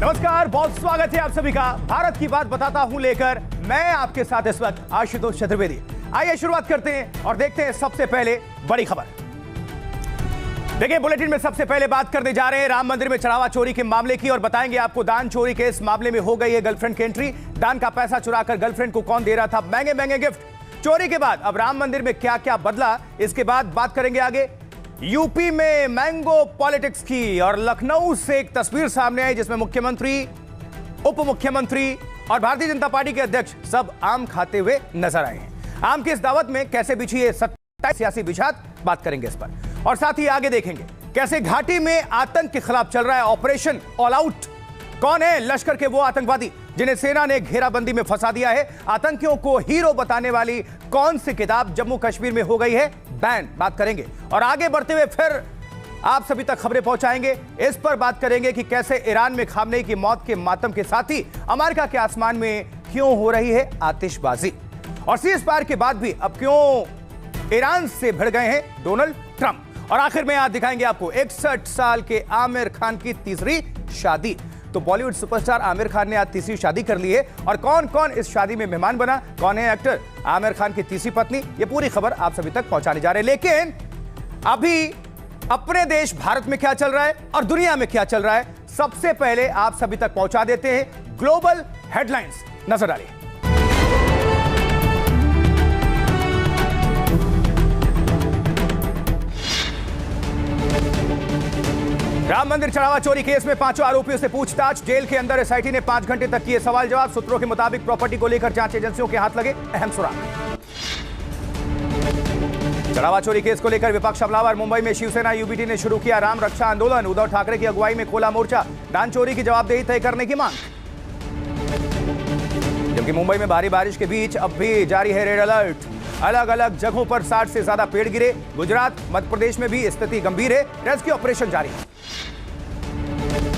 नमस्कार, बहुत स्वागत है आप सभी का भारत की बात बताता हूं लेकर मैं आपके साथ इस वक्त आशुतोष चतुर्वेदी। आइए शुरुआत करते हैं और देखते हैं सबसे पहले बड़ी खबर। देखिए, बुलेटिन में सबसे पहले बात करने जा रहे हैं राम मंदिर में चढ़ावा चोरी के मामले की और बताएंगे आपको दान चोरी के इस मामले में हो गई है गर्लफ्रेंड की एंट्री। दान का पैसा चुराकर गर्लफ्रेंड को कौन दे रहा था महंगे महंगे गिफ्ट। चोरी के बाद अब राम मंदिर में क्या क्या बदला, इसके बाद बात करेंगे आगे। यूपी में मैंगो पॉलिटिक्स की और लखनऊ से एक तस्वीर सामने आई जिसमें मुख्यमंत्री, उप मुख्यमंत्री और भारतीय जनता पार्टी के अध्यक्ष सब आम खाते हुए नजर आए हैं। आम की इस दावत में कैसे बिछी है सियासी बिछात, बात करेंगे इस पर। और साथ ही आगे देखेंगे कैसे घाटी में आतंक के खिलाफ चल रहा है ऑपरेशन ऑल आउट। कौन है लश्कर के वो आतंकवादी जिन्हें सेना ने घेराबंदी में फंसा दिया है। आतंकियों को हीरो बताने वाली कौन सी किताब जम्मू कश्मीर में हो गई है बैन, बात करेंगे। और आगे बढ़ते हुए फिर आप सभी तक खबरें पहुंचाएंगे। इस पर बात करेंगे कि कैसे ईरान में खामनेई की मौत के मातम के साथ ही अमेरिका के आसमान में क्यों हो रही है आतिशबाजी, और सीज फायर के बाद भी अब क्यों ईरान से भिड़ गए हैं डोनाल्ड ट्रंप। और आखिर में आज दिखाएंगे आपको 61 साल के आमिर खान की तीसरी शादी। तो बॉलीवुड सुपरस्टार आमिर खान ने आज तीसरी शादी कर ली है और कौन कौन इस शादी में मेहमान बना, कौन है एक्टर आमिर खान की तीसरी पत्नी, ये पूरी खबर आप सभी तक पहुंचाने जा रहे हैं। लेकिन अभी अपने देश भारत में क्या चल रहा है और दुनिया में क्या चल रहा है, सबसे पहले आप सभी तक पहुंचा देते हैं ग्लोबल हेडलाइंस। नजर डालिए। राम मंदिर चढ़ावा चोरी केस में 5 आरोपियों से पूछताछ। जेल के अंदर एसआईटी ने 5 घंटे तक किए सवाल जवाब। सूत्रों के मुताबिक प्रॉपर्टी को लेकर जांच एजेंसियों के हाथ लगे अहम सुराग। चढ़ावा चोरी केस को लेकर विपक्ष हमलावर। मुंबई में शिवसेना यूबीटी ने शुरू किया राम रक्षा आंदोलन। उद्धव ठाकरे की अगुवाई में खोला मोर्चा। दान चोरी की जवाबदेही तय करने की मांग। जबकि मुंबई में भारी बारिश के बीच अब भी जारी है रेड अलर्ट। अलग अलग जगहों पर 60 से ज्यादा पेड़ गिरे। गुजरात, मध्य प्रदेश में भी स्थिति गंभीर है। रेस्क्यू ऑपरेशन जारी है।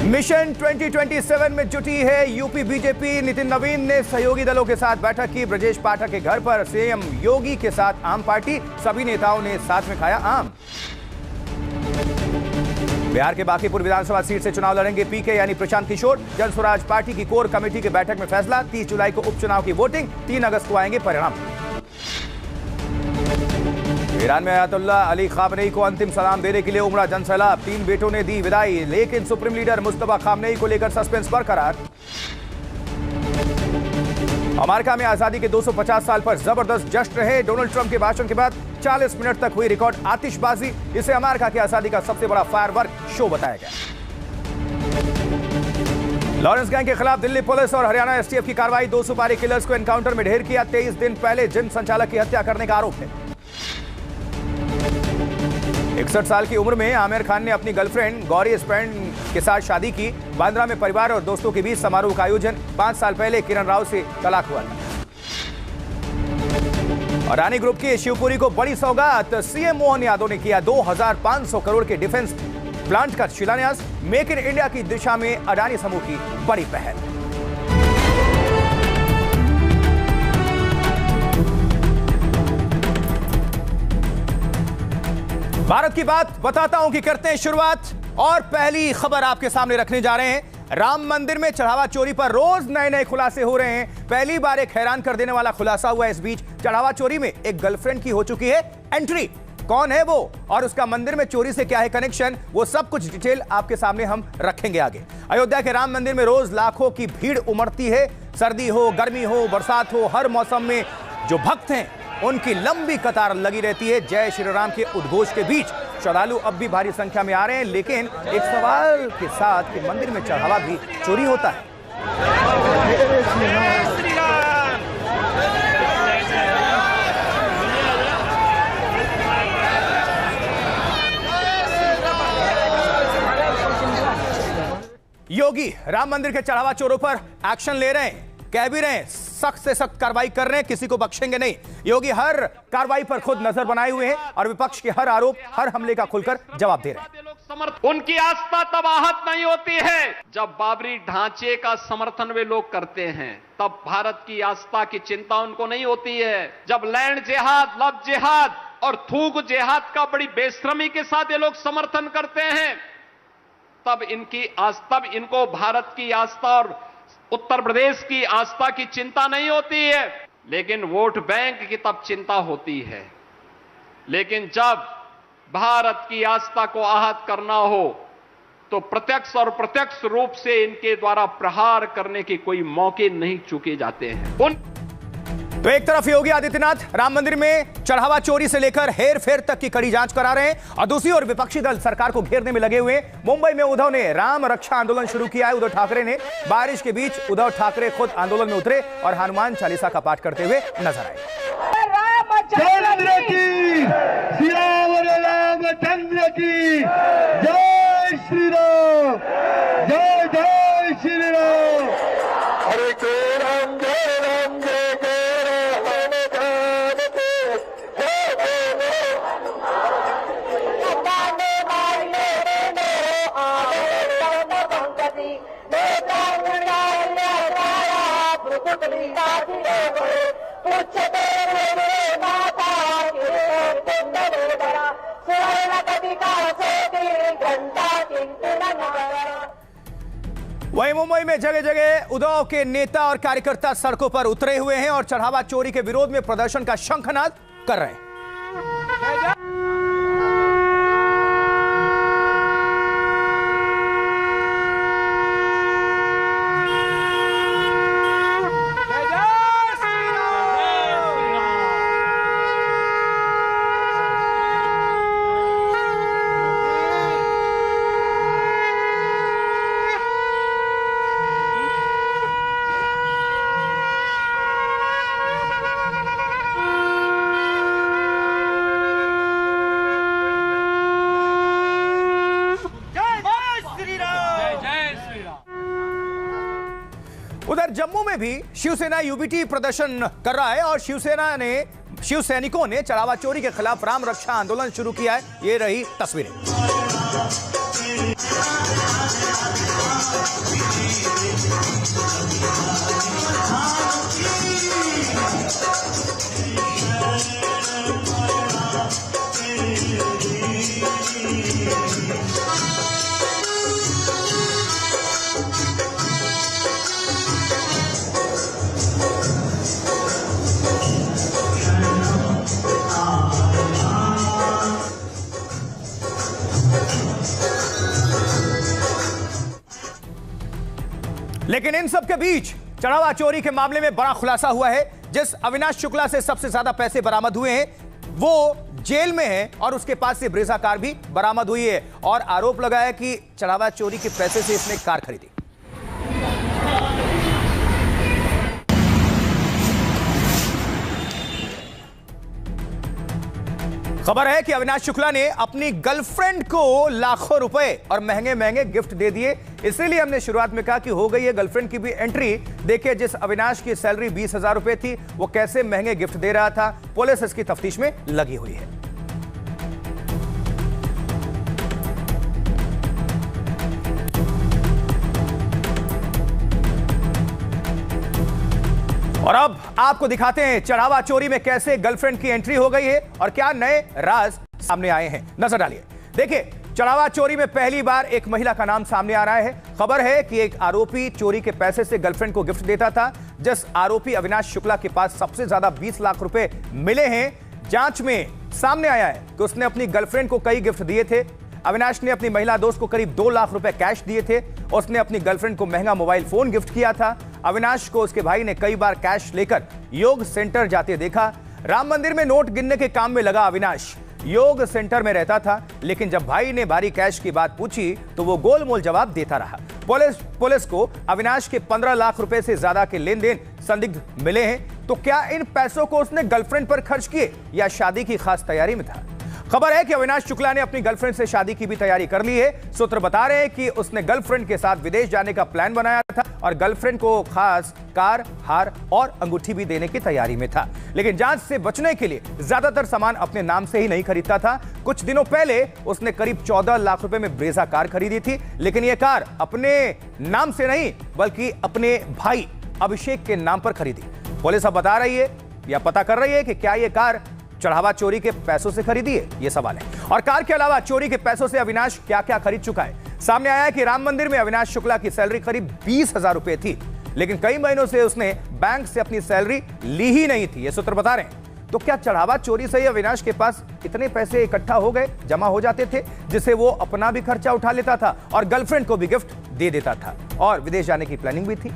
मिशन 2027 में जुटी है यूपी बीजेपी। नितिन नवीन ने सहयोगी दलों के साथ बैठक की। ब्रजेश पाठक के घर पर सीएम योगी के साथ आम पार्टी, सभी नेताओं ने साथ में खाया आम। बिहार के बांकीपुर विधानसभा सीट से चुनाव लड़ेंगे पीके यानी प्रशांत किशोर। जन स्वराज पार्टी की कोर कमेटी की बैठक में फैसला। 30 जुलाई को उपचुनाव की वोटिंग, 3 अगस्त को आएंगे परिणाम। ईरान में अयातुल्ला अली खामनेई को अंतिम सलाम देने के लिए उमड़ा जनसैलाब। 3 बेटों ने दी विदाई, लेकिन सुप्रीम लीडर मुस्तफा खामनेई को लेकर सस्पेंस बरकरार। अमेरिका में आजादी के 250 साल पर जबरदस्त जश्न रहे। डोनाल्ड ट्रंप के भाषण के बाद 40 मिनट तक हुई रिकॉर्ड आतिशबाजी। इसे अमेरिका की आजादी का सबसे बड़ा फायरवर्क शो बताया गया। लॉरेंस गैंग के खिलाफ दिल्ली पुलिस और हरियाणा एसटीएफ की कार्रवाई। 2 सुपारी किलर्स को एनकाउंटर में ढेर किया। 23 दिन पहले जिम संचालक की हत्या करने का आरोप है। 61 साल की उम्र में आमिर खान ने अपनी गर्लफ्रेंड गौरी स्पैंड के साथ शादी की। बांद्रा में परिवार और दोस्तों के बीच समारोह का आयोजन। 5 साल पहले किरण राव से तलाक हुआ था। और रानी ग्रुप की शिवपुरी को बड़ी सौगात। सीएम मोहन यादव ने किया 2500 करोड़ के डिफेंस प्लांट का शिलान्यास। मेक इन इंडिया की दिशा में अडानी समूह की बड़ी पहल। भारत की बात बताता हूं कि करते हैं शुरुआत और पहली खबर आपके सामने रखने जा रहे हैं। राम मंदिर में चढ़ावा चोरी पर रोज नए नए खुलासे हो रहे हैं। पहली बार एक हैरान कर देने वाला खुलासा हुआ। इस बीच चढ़ावा चोरी में एक गर्लफ्रेंड की हो चुकी है एंट्री। कौन है वो और उसका मंदिर में चोरी से क्या है कनेक्शन, वो सब कुछ डिटेल आपके सामने हम रखेंगे आगे। अयोध्या के राम मंदिर में रोज लाखों की भीड़ उमड़ती है। सर्दी हो, गर्मी हो, बरसात हो, हर मौसम में जो भक्त हैं उनकी लंबी कतार लगी रहती है। जय श्री राम के उद्घोष के बीच श्रद्धालु अब भी भारी संख्या में आ रहे हैं। लेकिन एक सवाल के साथ कि मंदिर में चढ़ावा भी चोरी होता है। योगी राम मंदिर के चढ़ावा चोरों पर एक्शन ले रहे हैं, कह भी रहे हैं सख्त से सख्त कार्रवाई कर रहे हैं, किसी को बख्शेंगे नहीं। योगी हर कार्रवाई पर खुद नजर बनाए हुए हैं और विपक्ष के हर आरोप, हर हमले का खुलकर जवाब दे रहे हैं। उनकी आस्था तब आहत नहीं होती है जब बाबरी ढांचे का समर्थन वे लोग करते हैं, तब भारत की आस्था की चिंता उनको नहीं होती है। जब लैंड जिहाद, लव जिहाद और थूक जिहाद का बड़ी बेशर्मी के साथ ये लोग समर्थन करते हैं, तब इनको भारत की आस्था और उत्तर प्रदेश की आस्था की चिंता नहीं होती है, लेकिन वोट बैंक की तब चिंता होती है। लेकिन जब भारत की आस्था को आहत करना हो तो प्रत्यक्ष और प्रत्यक्ष रूप से इनके द्वारा प्रहार करने के कोई मौके नहीं चूके जाते हैं। तो एक तरफ योगी आदित्यनाथ राम मंदिर में चढ़ावा चोरी से लेकर हेर फेर तक की कड़ी जांच करा रहे हैं और दूसरी ओर विपक्षी दल सरकार को घेरने में लगे हुए। मुंबई में उद्धव ने राम रक्षा आंदोलन शुरू किया है। उद्धव ठाकरे ने बारिश के बीच उद्धव ठाकरे खुद आंदोलन में उतरे और हनुमान चालीसा का पाठ करते हुए नजर आए। चंद्र की सियावर रामचंद्र की जय श्री राम, जय जय श्री राम। हरे जय राम जय राम जय जय राम हनुमान के वहीं मुंबई में जगह जगह उद्धव के नेता और कार्यकर्ता सड़कों पर उतरे हुए हैं और चढ़ावा चोरी के विरोध में प्रदर्शन का शंखनाद कर रहे हैं। उधर जम्मू में भी शिवसेना यूबीटी प्रदर्शन कर रहा है और शिव सैनिकों ने चढ़ावा चोरी के खिलाफ राम रक्षा आंदोलन शुरू किया है। ये रही तस्वीरें। लेकिन इन सब के बीच चढ़ावा चोरी के मामले में बड़ा खुलासा हुआ है। जिस अविनाश शुक्ला से सबसे ज्यादा पैसे बरामद हुए हैं वो जेल में है और उसके पास से ब्रेजा कार भी बरामद हुई है और आरोप लगाया कि चढ़ावा चोरी के पैसे से इसने कार खरीदी। खबर है कि अविनाश शुक्ला ने अपनी गर्लफ्रेंड को लाखों रुपए और महंगे महंगे गिफ्ट दे दिए। इसीलिए हमने शुरुआत में कहा कि हो गई है गर्लफ्रेंड की भी एंट्री। देखिए जिस अविनाश की सैलरी 20,000 रुपए थी वो कैसे महंगे गिफ्ट दे रहा था। पुलिस इसकी तफ्तीश में लगी हुई है। और अब आपको दिखाते हैं चढ़ावा चोरी में कैसे गर्लफ्रेंड की एंट्री हो गई है और क्या नए राज सामने आए हैं। नजर डालिए। देखिए चढ़ावा चोरी में पहली बार एक महिला का नाम सामने आ रहा है। खबर है कि एक आरोपी चोरी के पैसे से गर्लफ्रेंड को गिफ्ट देता था। जिस आरोपी अविनाश शुक्ला के पास सबसे ज्यादा 20 लाख रुपए मिले हैं, जांच में सामने आया है कि उसने अपनी गर्लफ्रेंड को कई गिफ्ट दिए थे। अविनाश ने अपनी महिला दोस्त को करीब 2 लाख रुपए कैश दिए थे। उसने अपनी गर्लफ्रेंड को महंगा मोबाइल फोन गिफ्ट किया था। अविनाश को उसके भाई ने कई बार कैश लेकर योग सेंटर जाते देखा। राम मंदिर में नोट गिनने के काम में लगा अविनाश योग सेंटर में रहता था, लेकिन जब भाई ने भारी कैश की बात पूछी तो वो गोलमोल जवाब देता रहा। पुलिस को अविनाश के 15 लाख रुपए से ज्यादा के लेन देन संदिग्ध मिले हैं। तो क्या इन पैसों को उसने गर्लफ्रेंड पर खर्च किए या शादी की खास तैयारी में था? खबर है कि अविनाश शुक्ला ने अपनी गर्लफ्रेंड से शादी की भी तैयारी कर ली है। सूत्र बता रहे हैं कि उसने गर्लफ्रेंड के साथ विदेश जाने का प्लान बनाया था और गर्लफ्रेंड को खास कार, हार और अंगूठी भी देने की तैयारी में था। लेकिन जांच से बचने के लिए ज्यादातर सामान अपने नाम से ही नहीं खरीदता था। कुछ दिनों पहले उसने करीब 14 लाख रुपए में ब्रेजा कार खरीदी थी, लेकिन यह कार अपने नाम से नहीं बल्कि अपने भाई अभिषेक के नाम पर खरीदी। पुलिस अब बता रही है या पता कर रही है कि क्या यह कार चढ़ावा चोरी के पैसों से खरीदी है, यह सवाल है। और कार के अलावा चोरी के पैसों से अविनाश क्या क्या खरीद चुका है। सामने आया है कि राम मंदिर में अविनाश शुक्ला की सैलरी करीब 20,000 रुपए थी, लेकिन कई महीनों से उसने बैंक से अपनी सैलरी ली ही नहीं थी, ये सूत्र बता रहे हैं। तो क्या चढ़ावा चोरी से ही अविनाश के पास इतने पैसे इकट्ठा हो गए, जमा हो जाते थे, जिससे वो अपना भी खर्चा उठा लेता था और गर्लफ्रेंड को भी गिफ्ट दे देता था और विदेश जाने की प्लानिंग भी थी?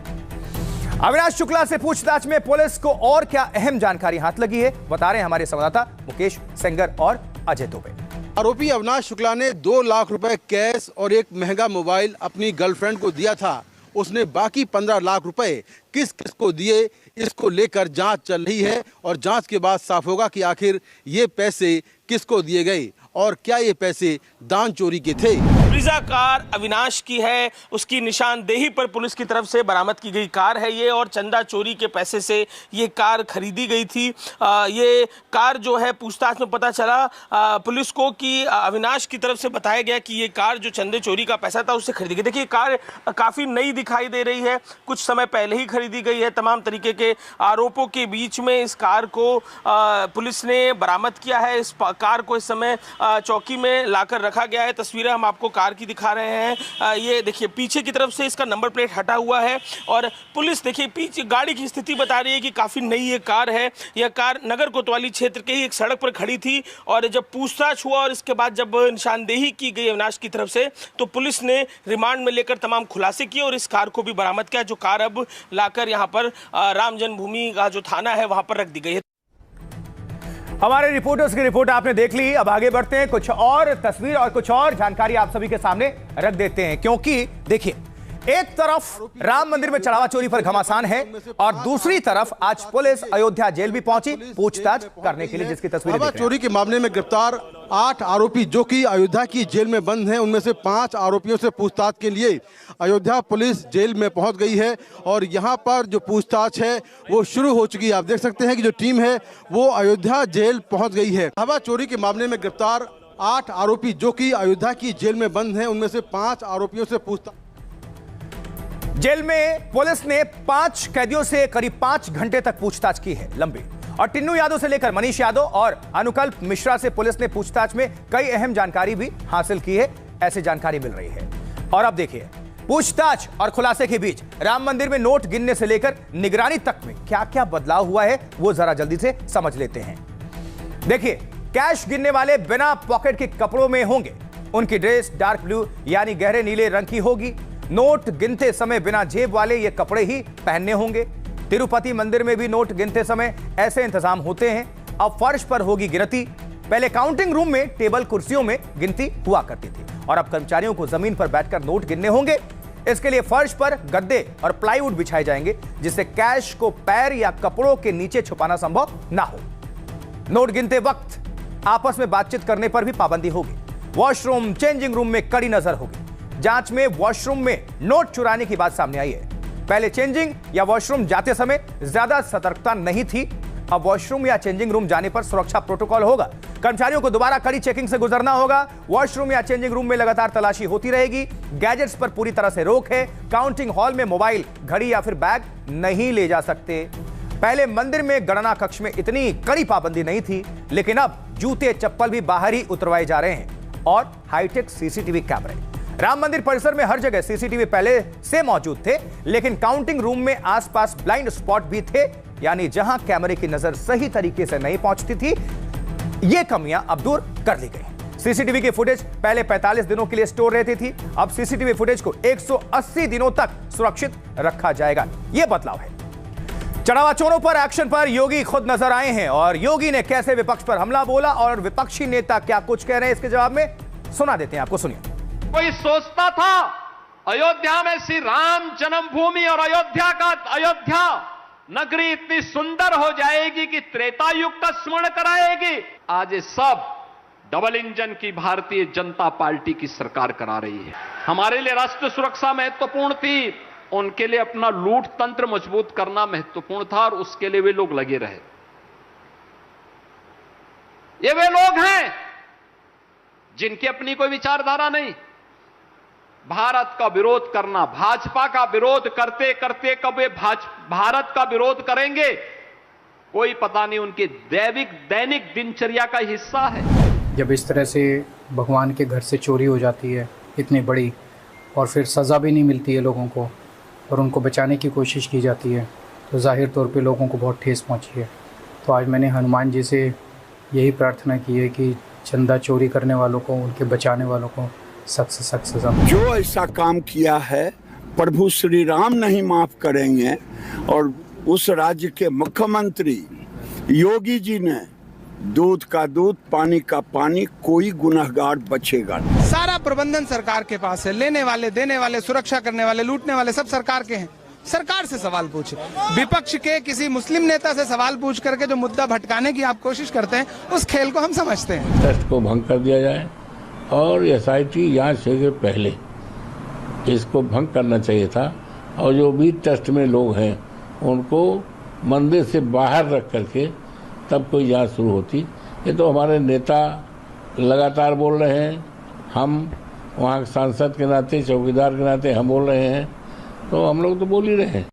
अविनाश शुक्ला से पूछताछ में पुलिस को और क्या अहम जानकारी हाथ लगी है, बता रहे हैं हमारे संवाददाता मुकेश सेंगर और अजय दुबे। आरोपी अविनाश शुक्ला ने 2 लाख रुपए कैश और एक महंगा मोबाइल अपनी गर्लफ्रेंड को दिया था। उसने बाकी 15 लाख रुपए किस किस को दिए, इसको लेकर जांच चल रही है और जांच के बाद साफ होगा कि आखिर ये पैसे किसको दिए गए और क्या ये पैसे दान चोरी के थे। ब्रीजा कार अविनाश की है, उसकी निशानदेही पर पुलिस की तरफ से बरामद की गई कार है ये, और चंदा चोरी के पैसे से ये कार खरीदी गई थी। ये कार जो है पूछताछ में पता चला पुलिस को कि अविनाश की तरफ से बताया गया कि ये कार जो चंदे चोरी का पैसा था उससे खरीदी गई। देखिए कार काफ़ी नई दिखाई दे रही है, कुछ समय पहले ही खरीदी गई है। तमाम तरीके के आरोपों के बीच में इस कार को पुलिस ने बरामद किया है। इस कार को इस समय चौकी में लाकर रखा गया है। तस्वीरें हम आपको कार की दिखा रहे हैं। ये देखिए पीछे की तरफ से इसका नंबर प्लेट हटा हुआ है और पुलिस देखिए पीछे गाड़ी की स्थिति बता रही है कि काफ़ी नई ये कार है। यह कार नगर कोतवाली क्षेत्र के ही एक सड़क पर खड़ी थी और जब पूछताछ हुआ और इसके बाद जब निशानदेही की गई अविनाश की तरफ से, तो पुलिस ने रिमांड में लेकर तमाम खुलासे किए और इस कार को भी बरामद किया, जो कार अब लाकर यहाँ पर राम जन्मभूमि का जो थाना है वहाँ पर रख दी गई है। हमारे रिपोर्टर्स की रिपोर्ट आपने देख ली। अब आगे बढ़ते हैं, कुछ और तस्वीर और कुछ और जानकारी आप सभी के सामने रख देते हैं, क्योंकि देखिए एक तरफ राम मंदिर में चढ़ावा चोरी पर घमासान है और दूसरी तरफ आज पुलिस अयोध्या जेल भी पहुंची पूछताछ करने के लिए, जिसकी तस्वीरें देख रहे हैं। चोरी के मामले में गिरफ्तार 8 आरोपी जो कि अयोध्या की जेल में बंद हैं, उनमें से 5 आरोपियों से पूछताछ के लिए अयोध्या पुलिस जेल में पहुंच गई है और यहां पर जो पूछताछ है वो शुरू हो चुकी है। आप देख सकते हैं कि जो टीम है वो अयोध्या जेल पहुंच गई है। हवा चोरी के मामले में गिरफ्तार 8 आरोपी जो कि अयोध्या की जेल में बंद हैं, उनमें से 5 आरोपियों से पूछताछ। जेल में पुलिस ने 5 कैदियों से करीब 5 घंटे तक पूछताछ की है लंबी, और टिन्नू यादव से लेकर मनीष यादव और अनुकल्प मिश्रा से पुलिस ने पूछताछ में कई अहम जानकारी भी हासिल की है, ऐसी जानकारी मिल रही है। और अब देखिए पूछताछ और खुलासे के बीच राम मंदिर में नोट गिनने से लेकर निगरानी तक में क्या क्या बदलाव हुआ है वो जरा जल्दी से समझ लेते हैं। देखिए कैश गिनने वाले बिना पॉकेट के कपड़ों में होंगे, उनकी ड्रेस डार्क ब्लू यानी गहरे नीले रंग की होगी। नोट गिनते समय बिना जेब वाले ये कपड़े ही पहनने होंगे। तिरुपति मंदिर में भी नोट गिनते समय ऐसे इंतजाम होते हैं। अब फर्श पर होगी गिनती। पहले काउंटिंग रूम में टेबल कुर्सियों में गिनती हुआ करती थी और अब कर्मचारियों को जमीन पर बैठकर नोट गिनने होंगे। इसके लिए फर्श पर गद्दे और प्लाईवुड बिछाए जाएंगे, जिससे कैश को पैर या कपड़ों के नीचे छुपाना संभव ना हो। नोट गिनते वक्त आपस में बातचीत करने पर भी पाबंदी होगी। वॉशरूम चेंजिंग रूम में कड़ी नजर होगी। जांच में वॉशरूम में नोट चुराने की बात सामने आई है। पहले चेंजिंग या वॉशरूम जाते समय ज्यादा सतर्कता नहीं थी, अब वॉशरूम या चेंजिंग रूम जाने पर सुरक्षा प्रोटोकॉल होगा। कर्मचारियों को दोबारा कड़ी चेकिंग से गुजरना होगा। वॉशरूम या चेंजिंग रूम में लगातार तलाशी होती रहेगी। गैजेट्स पर पूरी तरह से रोक है। काउंटिंग हॉल में मोबाइल, घड़ी या फिर बैग नहीं ले जा सकते। पहले मंदिर में गणना कक्ष में इतनी कड़ी पाबंदी नहीं थी, लेकिन अब जूते चप्पल भी बाहर ही उतरवाए जा रहे हैं और हाईटेक सीसीटीवी कैमरे। राम मंदिर परिसर में हर जगह सीसीटीवी पहले से मौजूद थे, लेकिन काउंटिंग रूम में आसपास ब्लाइंड स्पॉट भी थे, यानी जहां कैमरे की नजर सही तरीके से नहीं पहुंचती थी। ये कमियां अब दूर कर ली गई। सीसीटीवी की फुटेज पहले 45 दिनों के लिए स्टोर रहती थी, अब सीसीटीवी फुटेज को 180 दिनों तक सुरक्षित रखा जाएगा। यह बदलाव है। चढ़ावा चोरों पर एक्शन पर योगी खुद नजर आए हैं और योगी ने कैसे विपक्ष पर हमला बोला और विपक्षी नेता क्या कुछ कह रहे हैं, इसके जवाब में सुना देते हैं आपको, सुनिए। कोई सोचता था अयोध्या में श्री राम जन्मभूमि और अयोध्या नगरी इतनी सुंदर हो जाएगी कि त्रेता युग का स्मरण कराएगी। आज ये सब डबल इंजन की भारतीय जनता पार्टी की सरकार करा रही है। हमारे लिए राष्ट्र सुरक्षा महत्वपूर्ण थी, उनके लिए अपना लूट तंत्र मजबूत करना महत्वपूर्ण था और उसके लिए वे लोग लगे रहे। ये वे लोग हैं जिनकी अपनी कोई विचारधारा नहीं। भारत का विरोध करना, भाजपा का विरोध करते करते कब वे भारत का विरोध करेंगे, कोई पता नहीं। उनके दैनिक दिनचर्या का हिस्सा है। जब इस तरह से भगवान के घर से चोरी हो जाती है, इतनी बड़ी, और फिर सज़ा भी नहीं मिलती है लोगों को और उनको बचाने की कोशिश की जाती है, तो ज़ाहिर तौर पे लोगों को बहुत ठेस पहुंची है। तो आज मैंने हनुमान जी से यही प्रार्थना की है कि चंदा चोरी करने वालों को, उनके बचाने वालों को सख्त से सख्त सज़ा। जो ऐसा काम किया है प्रभु श्री राम नहीं माफ़ करेंगे। और उस राज्य के मुख्यमंत्री योगी जी ने दूध का दूध, पानी का पानी, कोई गुनहगार बचेगा नहीं। सारा प्रबंधन सरकार के पास है, लेने वाले, देने वाले, सुरक्षा करने वाले, लूटने वाले सब सरकार के हैं। सरकार से सवाल पूछे। विपक्ष के किसी मुस्लिम नेता से सवाल पूछ करके जो मुद्दा भटकाने की आप कोशिश करते हैं, उस खेल को हम समझते हैं। टेस्ट को भंग कर दिया जाए और SIT जांच से पहले इसको भंग करना चाहिए था। और जो भी टेस्ट में लोग हैं उनको मंदिर से बाहर रख करके तब कोई जांच शुरू होती। ये तो हमारे नेता लगातार बोल रहे हैं, हम वहाँ सांसद के नाते, चौकीदार के नाते हम बोल रहे हैं, तो हम लोग तो बोल ही रहे हैं।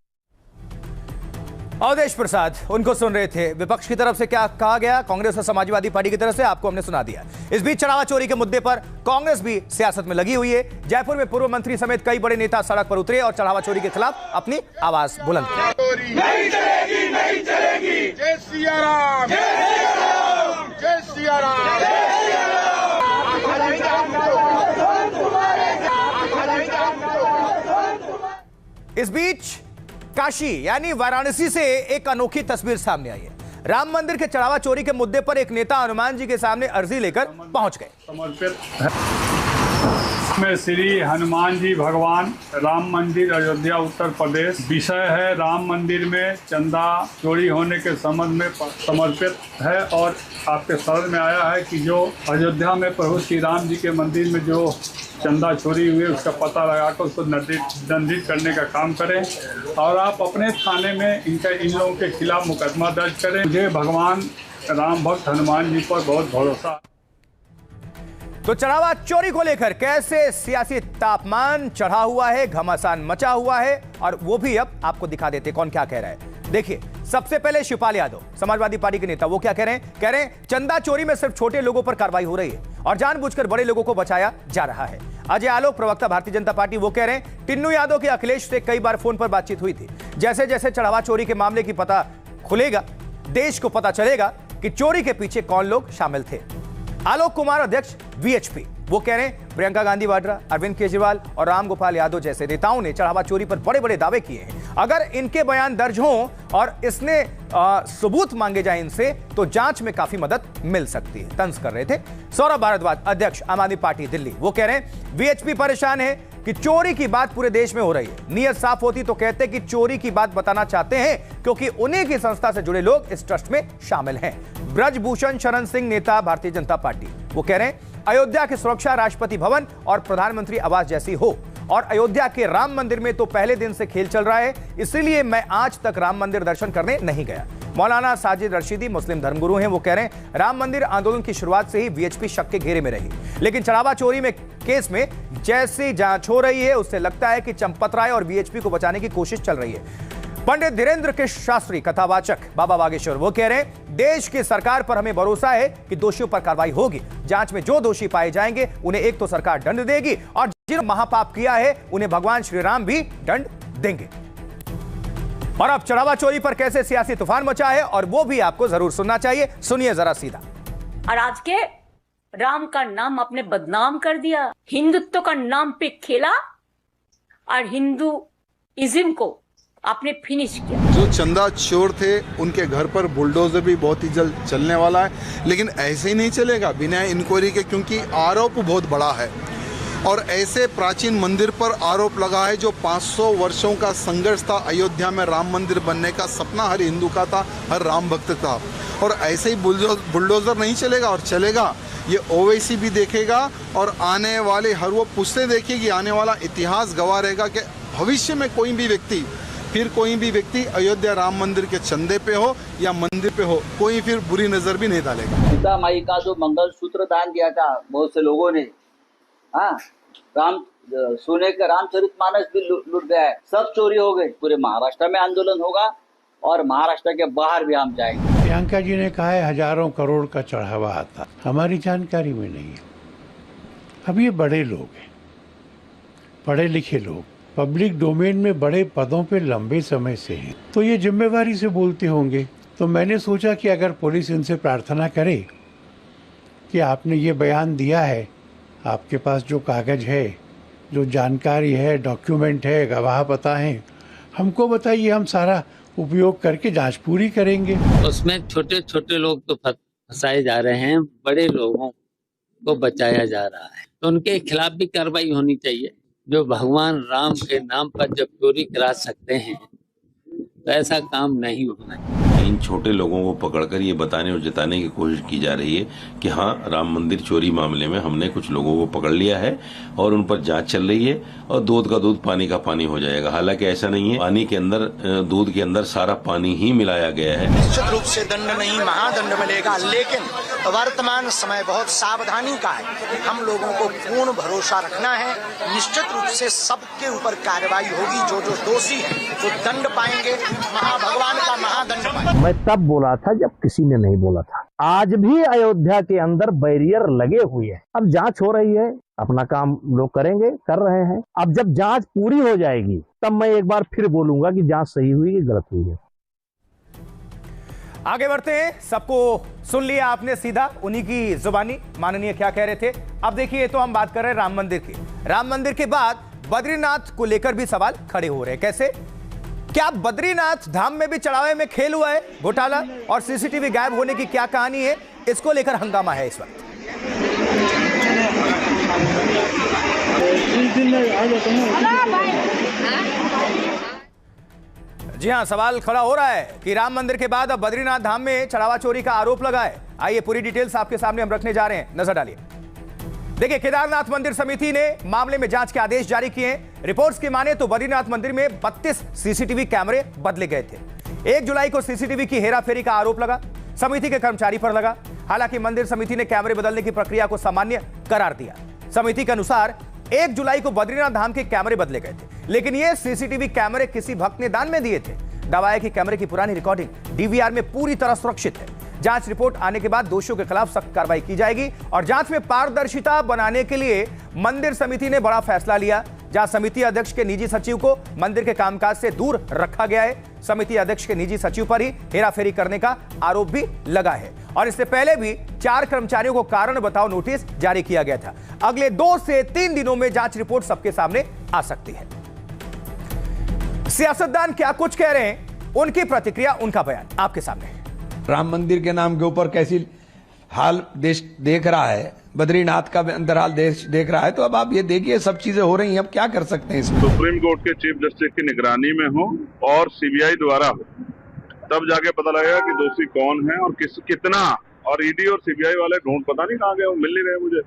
अवधेश प्रसाद उनको सुन रहे थे। विपक्ष की तरफ से क्या कहा गया, कांग्रेस और समाजवादी पार्टी की तरफ से आपको हमने सुना दिया। इस बीच चढ़ावा चोरी के मुद्दे पर कांग्रेस भी सियासत में लगी हुई है। जयपुर में पूर्व मंत्री समेत कई बड़े नेता सड़क पर उतरे और चढ़ावा चोरी के खिलाफ अपनी आवाज बुलंद की। नहीं चलेगी, नहीं चलेगी। जय सिया राम, जय सिया राम, जय सिया राम। इस बीच काशी यानी वाराणसी से एक अनोखी तस्वीर सामने आई है। राम मंदिर के चढ़ावा चोरी के मुद्दे पर एक नेता हनुमान जी के सामने अर्जी लेकर पहुंच गए। समर्पित में श्री हनुमान जी भगवान, राम मंदिर, अयोध्या, उत्तर प्रदेश। विषय है राम मंदिर में चंदा चोरी होने के संबंध में समर्पित है और आपके शरण में आया है कि जो अयोध्या में प्रभु श्री राम जी के मंदिर में जो चंदा चोरी हुए उसका पता लगाकर उसको दंडित करने का काम करें और आप अपने थाने में इन लोगों के खिलाफ मुकदमा दर्ज करें। मुझे भगवान राम भक्त हनुमान जी पर बहुत भरोसा। तो चढ़ावा चोरी को लेकर कैसे सियासी तापमान चढ़ा हुआ है, घमासान मचा हुआ है, और वो भी अब आपको दिखा देते कौन क्या कह रहा है। देखिए, सबसे पहले शिवपाल यादव, समाजवादी पार्टी के नेता, वो क्या कह रहे हैं? कह रहे हैं चंदा चोरी में सिर्फ छोटे लोगों पर कार्रवाई हो रही है और जानबूझकर बड़े लोगों को बचाया जा रहा है। अजय आलोक, प्रवक्ता भारतीय जनता पार्टी, वो कह रहे हैं टिन्नू यादव के अखिलेश से कई बार फोन पर बातचीत हुई थी। जैसे जैसे चढ़ावा चोरी के मामले की पता खुलेगा, देश को पता चलेगा कि चोरी के पीछे कौन लोग शामिल थे। आलोक कुमार, अध्यक्ष VHP, वो कह रहे हैं प्रियंका गांधी वाड्रा, अरविंद केजरीवाल और राम गोपाल यादव जैसे नेताओं ने चढ़ावा चोरी पर बड़े बड़े दावे किए हैं। अगर इनके बयान दर्ज हों और इसने सबूत मांगे जाए इनसे, तो जांच में काफी मदद मिल सकती है। तंज कर रहे थे सौरभ भारद्वाज, अध्यक्ष आम आदमी पार्टी दिल्ली, वो कह रहे हैं VHP परेशान है कि चोरी की बात पूरे देश में हो रही है। नियत साफ होती तो कहते कि चोरी की बात बताना चाहते हैं, क्योंकि उन्हीं की संस्था से जुड़े लोग इस ट्रस्ट में शामिल हैं। ब्रजभूषण शरण सिंह, नेता भारतीय जनता पार्टी, वो कह रहे हैं अयोध्या की सुरक्षा राष्ट्रपति भवन और प्रधानमंत्री आवास जैसी हो, और अयोध्या के राम मंदिर में तो पहले दिन से खेल चल रहा है, इसलिए मैं आज तक राम मंदिर दर्शन करने नहीं गया। मौलाना साजिद रशीदी, मुस्लिम धर्मगुरु हैं, वो कह रहे हैं राम मंदिर आंदोलन की शुरुआत से ही VHP शक के घेरे में रही, लेकिन चढ़ावा चोरी में केस में जैसी जांच हो रही है उससे लगता है कि चंपत राय और VHP को बचाने की कोशिश चल रही है। पंडित धीरेन्द्र कृष्ण शास्त्री, कथावाचक, बाबा बागेश्वर, वो कह रहे हैं देश की सरकार पर हमें भरोसा है कि दोषियों पर कार्रवाई होगी। जांच में जो दोषी पाए जाएंगे उन्हें एक तो सरकार दंड देगी और जिन्होंने महापाप किया है उन्हें भगवान श्री राम भी दंड देंगे। और अब चढ़ावा चोरी पर कैसे सियासी तूफान मचा है, और वो भी आपको जरूर सुनना चाहिए। सुनिए जरा सीधा। और आज के राम का नाम आपने बदनाम कर दिया, हिंदुत्व का नाम पे खेला और हिंदुइज्म को आपने फिनिश किया। जो चंदा चोर थे उनके घर पर बुलडोजर भी बहुत ही जल्द चलने वाला है, लेकिन ऐसे ही नहीं चलेगा बिना इंक्वायरी के, क्योंकि आरोप बहुत बड़ा है। और ऐसे प्राचीन मंदिर पर आरोप लगा है जो 500 वर्षों का संघर्ष था। अयोध्या में राम मंदिर बनने का सपना हर हिंदू का था, हर राम भक्त था। और ऐसे ही बुलडोजर नहीं चलेगा, और चलेगा ये ओवैसी भी देखेगा, और आने वाले हर वो पुश्तें देखेगी। आने वाला इतिहास गवाह रहेगा कि भविष्य में कोई भी व्यक्ति अयोध्या राम मंदिर के चंदे पे हो या मंदिर पे हो, कोई फिर बुरी नजर भी नहीं डालेगा। सीता माई का जो मंगलसूत्र दान दिया था बहुत से लोगों ने, हाँ, सोने का रामचरितमानस भी लूट गया है, सब चोरी हो गई। पूरे महाराष्ट्र में आंदोलन होगा और महाराष्ट्र के बाहर भी हम जाएंगे। प्रियंका जी ने कहा है हजारों करोड़ का चढ़ावा आता, हमारी जानकारी में नहीं है। अब ये बड़े लोग हैं, पढ़े लिखे लोग पब्लिक डोमेन में बड़े पदों पे लंबे समय से हैं, तो ये जिम्मेवारी से बोलते होंगे। तो मैंने सोचा कि अगर पुलिस इनसे प्रार्थना करे कि आपने ये बयान दिया है, आपके पास जो कागज है, जो जानकारी है, डॉक्यूमेंट है, गवाह पता है, हमको बताइए, हम सारा उपयोग करके जांच पूरी करेंगे। उसमें छोटे छोटे लोग तो फंसाए जा रहे हैं, बड़े लोगों को बचाया जा रहा है, तो उनके खिलाफ भी कार्रवाई होनी चाहिए। जो भगवान राम के नाम पर जब चोरी करा सकते हैं तो ऐसा काम नहीं होना चाहिए। इन छोटे लोगों को पकड़कर ये बताने और जताने की कोशिश की जा रही है कि हाँ, राम मंदिर चोरी मामले में हमने कुछ लोगों को पकड़ लिया है और उन पर जांच चल रही है और दूध का दूध पानी का पानी हो जाएगा। हालांकि ऐसा नहीं है, पानी के अंदर, दूध के अंदर सारा पानी ही मिलाया गया है। निश्चित रूप से दंड नहीं, महादंड मिलेगा, लेकिन वर्तमान समय बहुत सावधानी का है। हम लोगों को पूर्ण भरोसा रखना है, निश्चित रूप से सबके ऊपर कार्रवाई होगी। जो जो दोषी है वो दंड पाएंगे, महाभगवान का महादंड पाएंगे। मैं तब बोला था जब किसी ने नहीं बोला था। आज भी अयोध्या के अंदर बैरियर लगे हुए हैं। अब जांच हो रही है, अपना काम लोग करेंगे, कर रहे हैं। अब जब जांच पूरी हो जाएगी तब मैं एक बार फिर बोलूंगा कि जांच सही हुई कि गलत हुई है। आगे बढ़ते हैं। सबको सुन लिया आपने सीधा उन्हीं की जुबानी, माननीय क्या कह रहे थे। अब देखिए, तो हम बात कर रहे हैं राम मंदिर की। राम मंदिर के बाद बद्रीनाथ को लेकर भी सवाल खड़े हो रहे हैं। कैसे? क्या बद्रीनाथ धाम में भी चढ़ावे में खेल हुआ है घोटाला और सीसीटीवी गायब होने की क्या कहानी है, इसको लेकर हंगामा है इस वक्त। जी हां, सवाल खड़ा हो रहा है कि राम मंदिर के बाद अब बद्रीनाथ धाम में चढ़ावा चोरी का आरोप लगा है। आइए पूरी डिटेल्स आपके सामने हम रखने जा रहे हैं, नजर डालिए। देखिए, केदारनाथ मंदिर समिति ने मामले में जांच के आदेश जारी किए हैं। रिपोर्ट्स की माने तो बद्रीनाथ मंदिर में 32 सीसीटीवी कैमरे बदले गए थे। 1 जुलाई को सीसीटीवी की हेराफेरी का आरोप लगा, समिति के कर्मचारी पर लगा। हालांकि मंदिर समिति ने कैमरे बदलने की प्रक्रिया को सामान्य करार दिया। समिति के अनुसार 1 जुलाई को बद्रीनाथ धाम के कैमरे बदले गए थे, लेकिन ये सीसीटीवी कैमरे किसी भक्त ने दान में दिए थे। दावा है कि कैमरे की पुरानी रिकॉर्डिंग डीवीआर में पूरी तरह सुरक्षित है। जांच रिपोर्ट आने के बाद दोषियों के खिलाफ सख्त कार्रवाई की जाएगी और जांच में पारदर्शिता बनाने के लिए मंदिर समिति ने बड़ा फैसला लिया, जहां समिति अध्यक्ष के निजी सचिव को मंदिर के कामकाज से दूर रखा गया है। समिति अध्यक्ष के निजी सचिव पर ही हेराफेरी करने का आरोप भी लगा है और इससे पहले भी 4 कर्मचारियों को कारण बताओ नोटिस जारी किया गया था। अगले 2 से 3 दिनों में जांच रिपोर्ट सबके सामने आ सकती है। सियासतदान क्या कुछ कह रहे हैं, उनकी प्रतिक्रिया, उनका बयान आपके सामने है। राम मंदिर के नाम के ऊपर कैसी हाल देश देख रहा है, बद्रीनाथ का अंदरहाल देश देख रहा है, तो अब आप ये देखिए सब चीजें हो रही हैं, अब क्या कर सकते हैं इसमें। सुप्रीम कोर्ट के चीफ जस्टिस की निगरानी में हो और सीबीआई द्वारा हो, तब जाके पता लगेगा कि दोषी कौन है और कितना। और ईडी और सीबीआई वाले ढूंढ पता नहीं कहाँ गए, वो मिल नहीं रहे मुझे।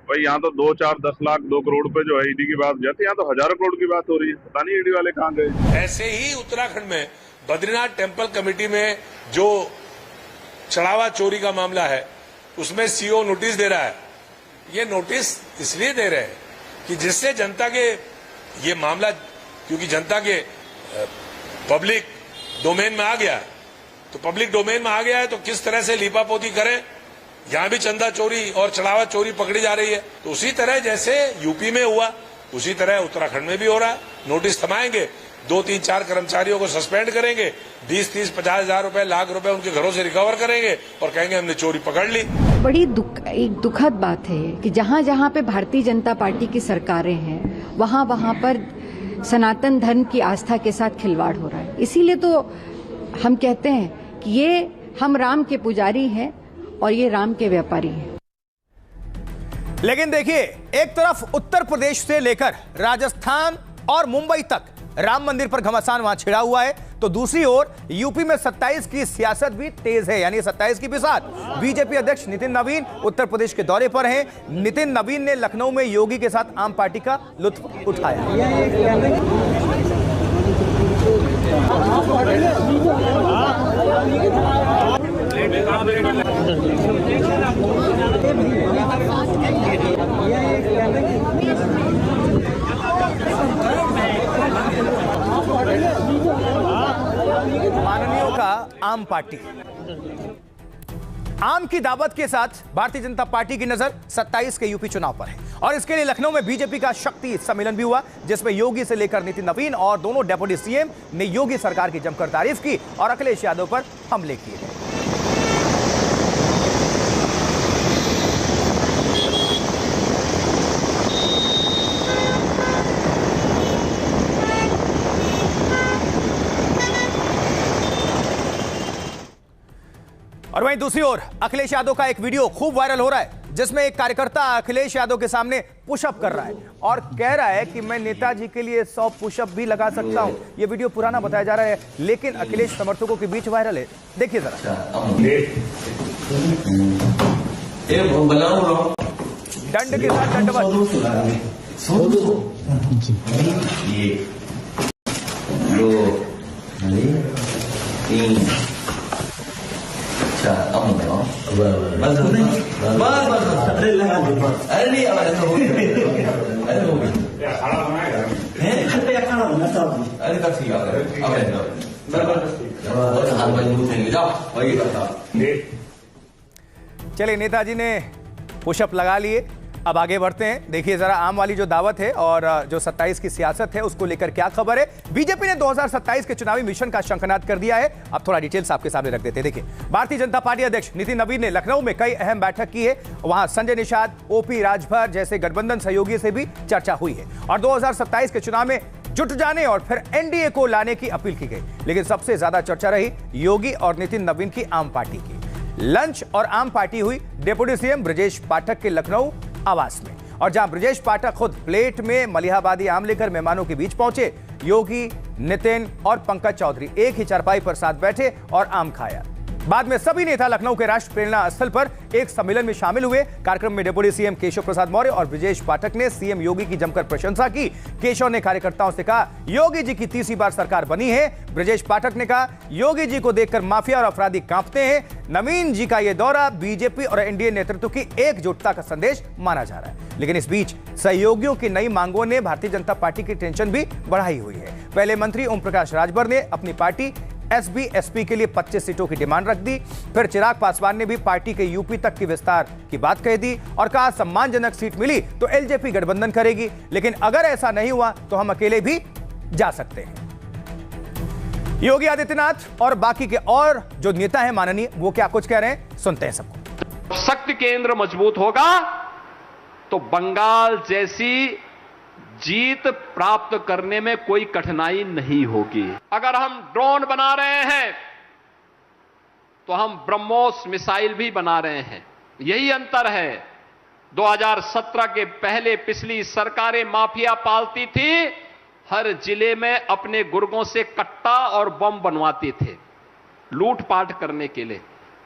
भाई यहाँ तो 2, 4, 10 लाख 2 करोड़ पे जो है ईडी की बात जाती है, यहाँ तो हजारों करोड़ की बात हो रही है, पता नहीं ईडी वाले कहाँ गए। ऐसे ही उत्तराखंड में बद्रीनाथ टेम्पल कमेटी में जो चढ़ावा चोरी का मामला है, उसमें सीओ नोटिस दे रहा है। ये नोटिस इसलिए दे रहे हैं कि जिससे जनता के ये मामला, क्योंकि जनता के पब्लिक डोमेन में आ गया, तो पब्लिक डोमेन में आ गया है तो किस तरह से लीपापोती करें। यहां भी चंदा चोरी और चढ़ावा चोरी पकड़ी जा रही है, तो उसी तरह जैसे यूपी में हुआ उसी तरह उत्तराखंड में भी हो रहा है। नोटिस थमाएंगे, 2, 3, 4 कर्मचारियों को सस्पेंड करेंगे, 20, 30, 50 हजार रुपए, लाख रुपए उनके घरों से रिकवर करेंगे और कहेंगे हमने चोरी पकड़ ली। बड़ी एक दुखद बात है कि जहाँ जहाँ पे भारतीय जनता पार्टी की सरकारें हैं, वहाँ वहाँ पर सनातन धर्म की आस्था के साथ खिलवाड़ हो रहा है। इसीलिए तो हम कहते हैं कि ये हम राम के पुजारी हैं और ये राम के व्यापारी हैं। लेकिन देखिए, एक तरफ उत्तर प्रदेश से लेकर राजस्थान और मुंबई तक राम मंदिर पर घमासान वहां छिड़ा हुआ है, तो दूसरी ओर यूपी में 27 की सियासत भी तेज है, यानी 27 की बिसात। बीजेपी अध्यक्ष नितिन नवीन उत्तर प्रदेश के दौरे पर हैं। नितिन नवीन ने लखनऊ में योगी के साथ आम पार्टी का लुत्फ उठाया। माननीयों का आम पार्टी। आम की दावत के साथ भारतीय जनता पार्टी की नजर 27 के यूपी चुनाव पर है और इसके लिए लखनऊ में बीजेपी का शक्ति सम्मेलन भी हुआ, जिसमें योगी से लेकर नितिन नवीन और दोनों डेप्यूटी सीएम ने योगी सरकार की जमकर तारीफ की और अखिलेश यादव पर हमले किए। और वहीं दूसरी ओर अखिलेश यादव का एक वीडियो खूब वायरल हो रहा है, जिसमें एक कार्यकर्ता अखिलेश यादव के सामने पुशअप कर रहा है और कह रहा है कि मैं नेताजी के लिए 100 पुशअप भी लगा सकता हूं। यह वीडियो पुराना बताया जा रहा है, लेकिन अखिलेश समर्थकों के बीच वायरल है। देखिए जरा। दंड के साथ दंडवत। 'चलिए नेताजी ने पुशअप लगा लिए, अब आगे बढ़ते हैं। देखिए जरा आम वाली जो दावत है और जो 27 की सियासत है उसको लेकर क्या खबर है। बीजेपी ने 2027 के चुनावी मिशन का शंखनाद कर दिया है। अब थोड़ा डिटेल्स आपके सामने रख देते हैं। देखिए, भारतीय जनता पार्टी अध्यक्ष नितिन नवीन ने लखनऊ में कई अहम बैठक की है। वहां संजय निषाद, ओपी राजभर जैसे गठबंधन सहयोगी से भी चर्चा हुई है और 2027 के चुनाव में जुट जाने और फिर एनडीए को लाने की अपील की गई। लेकिन सबसे ज्यादा चर्चा रही योगी और नितिन नवीन की आम पार्टी की। लंच और आम पार्टी हुई डिप्टी सीएम ब्रजेश पाठक के लखनऊ आवास में, और जहां ब्रजेश पाठक खुद प्लेट में मलिहाबादी आम लेकर मेहमानों के बीच पहुंचे। योगी, नितिन और पंकज चौधरी एक ही चारपाई पर साथ बैठे और आम खाया। बाद में सभी नेता लखनऊ के राष्ट्र प्रेरणा स्थल पर एक सम्मेलन में शामिल हुए। कार्यक्रम में डिप्टी सीएम केशव प्रसाद मौर्य और ब्रजेश पाठक ने सीएम योगी की जमकर प्रशंसा की। केशव ने कार्यकर्ताओं से कहा, योगी जी की तीसरी बार सरकार बनी है। ब्रजेश पाठक ने कहा, योगी जी को देखकर माफिया और अपराधी कांपते हैं। नवीन जी का यह दौरा बीजेपी और एनडीए नेतृत्व की एकजुटता का संदेश माना जा रहा है। लेकिन इस बीच सहयोगियों की नई मांगों ने भारतीय जनता पार्टी की टेंशन भी बढ़ाई हुई है। पहले मंत्री ओम प्रकाश राजभर ने अपनी पार्टी एसबी-एसपी के लिए 25 सीटों की डिमांड रख दी। फिर चिराग पासवान ने भी पार्टी के यूपी तक की विस्तार की बात कह दी और कहा, सम्मानजनक सीट मिली तो एलजेपी गठबंधन करेगी, लेकिन अगर ऐसा नहीं हुआ तो हम अकेले भी जा सकते हैं। योगी आदित्यनाथ और बाकी के और जो नेता हैं माननीय, वो क्या कुछ कह रहे हैं, सुनते हैं सबको। शक्ति केंद्र मजबूत होगा तो बंगाल जैसी जीत प्राप्त करने में कोई कठिनाई नहीं होगी। अगर हम ड्रोन बना रहे हैं तो हम ब्रह्मोस मिसाइल भी बना रहे हैं। यही अंतर है। 2017 के पहले पिछली सरकारें माफिया पालती थी, हर जिले में अपने गुर्गों से कट्टा और बम बनवाती थे लूटपाट करने के लिए,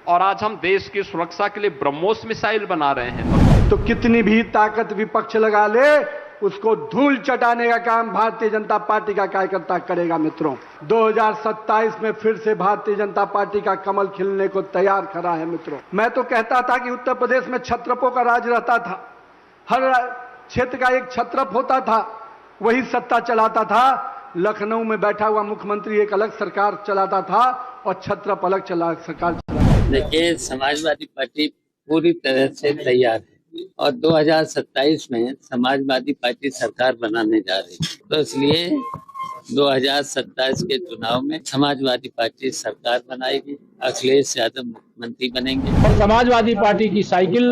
और आज हम देश की सुरक्षा के लिए ब्रह्मोस मिसाइल बना रहे हैं। तो कितनी भी ताकत विपक्ष लगा ले, उसको धूल चटाने का काम भारतीय जनता पार्टी का कार्यकर्ता करेगा। मित्रों, 2027 में फिर से भारतीय जनता पार्टी का कमल खिलने को तैयार खड़ा है। मित्रों, मैं तो कहता था कि उत्तर प्रदेश में छत्रपों का राज रहता था, हर क्षेत्र का एक छत्रप होता था, वही सत्ता चलाता था। लखनऊ में बैठा हुआ मुख्यमंत्री एक अलग सरकार चलाता था और छत्रप अलग सरकार चलाता। देखिए, समाजवादी पार्टी पूरी तरह से तैयार है और 2027 में समाजवादी पार्टी सरकार बनाने जा रही है, तो इसलिए 2027 के चुनाव में समाजवादी पार्टी सरकार बनाएगी, अखिलेश यादव मुख्यमंत्री बनेंगे। और समाजवादी पार्टी की साइकिल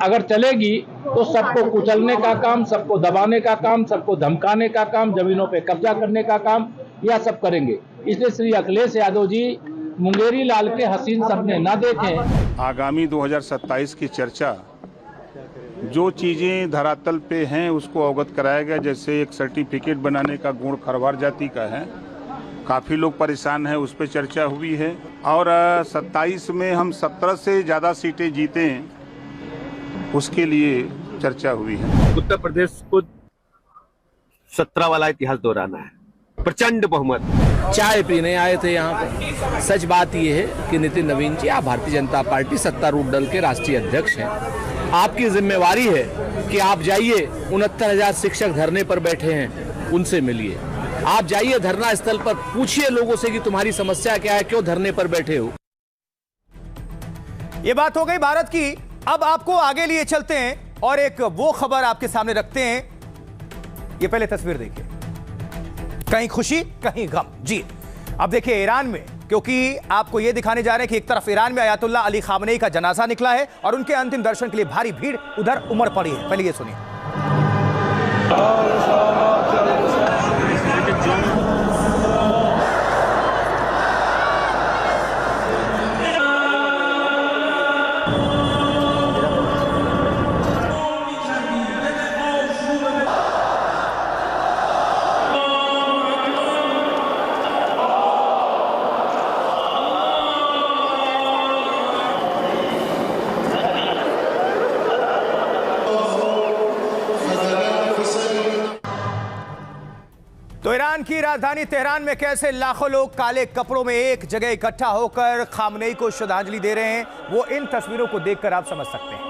अगर चलेगी तो सबको कुचलने का काम, सबको दबाने का काम, सबको धमकाने का काम, जमीनों पे कब्जा करने का काम, यह सब करेंगे। इसलिए श्री अखिलेश यादव जी मुंगेरी लाल के हसीन सपने न देखें। आगामी 2027 की चर्चा जो चीज़ें धरातल पे हैं उसको अवगत कराया गया। जैसे एक सर्टिफिकेट बनाने का गुण खरवार जाति का है, काफ़ी लोग परेशान हैं, उस पर चर्चा हुई है। और 27 में हम 17 से ज़्यादा सीटें जीतें उसके लिए चर्चा हुई है। उत्तर प्रदेश को 17 वाला इतिहास दोहराना है, प्रचंड बहुमत। चाय पीने आए थे यहाँ पर। सच बात यह है कि नितिन नवीन जी, आप भारतीय जनता पार्टी सत्तारूढ़ दल के राष्ट्रीय अध्यक्ष हैं। आपकी जिम्मेवारी है कि आप जाइए, 69,000 शिक्षक धरने पर बैठे हैं, उनसे मिलिए। आप जाइए धरना स्थल पर, पूछिए लोगों से कि तुम्हारी समस्या क्या है, क्यों धरने पर बैठे हो। ये बात हो गई भारत की। अब आपको आगे लिए चलते हैं और एक वो खबर आपके सामने रखते हैं। ये पहले तस्वीर देखिए, कहीं खुशी कहीं गम। जी अब देखिए ईरान में, क्योंकि आपको यह दिखाने जा रहे हैं कि एक तरफ ईरान में अयातुल्ला अली खामनेई का जनाजा निकला है और उनके अंतिम दर्शन के लिए भारी भीड़ उधर उमड़ पड़ी है। पहले ये सुनिए। तो ईरान की राजधानी तेहरान में कैसे लाखों लोग काले कपड़ों में एक जगह इकट्ठा होकर खामनेई को श्रद्धांजलि दे रहे हैं, वो इन तस्वीरों को देखकर आप समझ सकते हैं।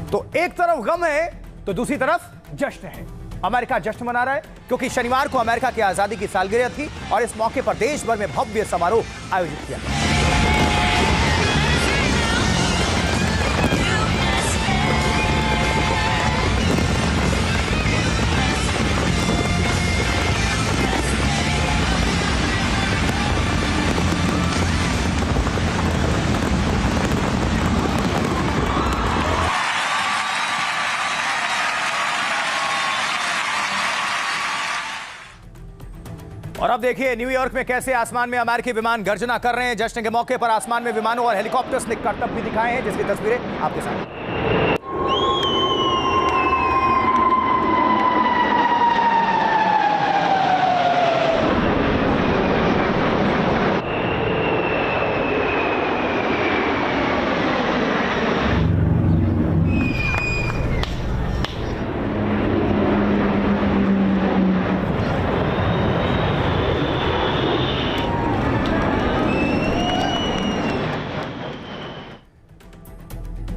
तो एक तरफ गम है तो दूसरी तरफ जश्न है। अमेरिका जश्न मना रहा है क्योंकि शनिवार को अमेरिका की आजादी की सालगिरह थी और इस मौके पर देश भर में भव्य समारोह आयोजित किया गया। और अब देखिए न्यूयॉर्क में कैसे आसमान में अमेरिकी विमान गर्जना कर रहे हैं। जश्न के मौके पर आसमान में विमानों और हेलीकॉप्टर्स ने करतब भी दिखाए हैं, जिसकी तस्वीरें आपके सामने।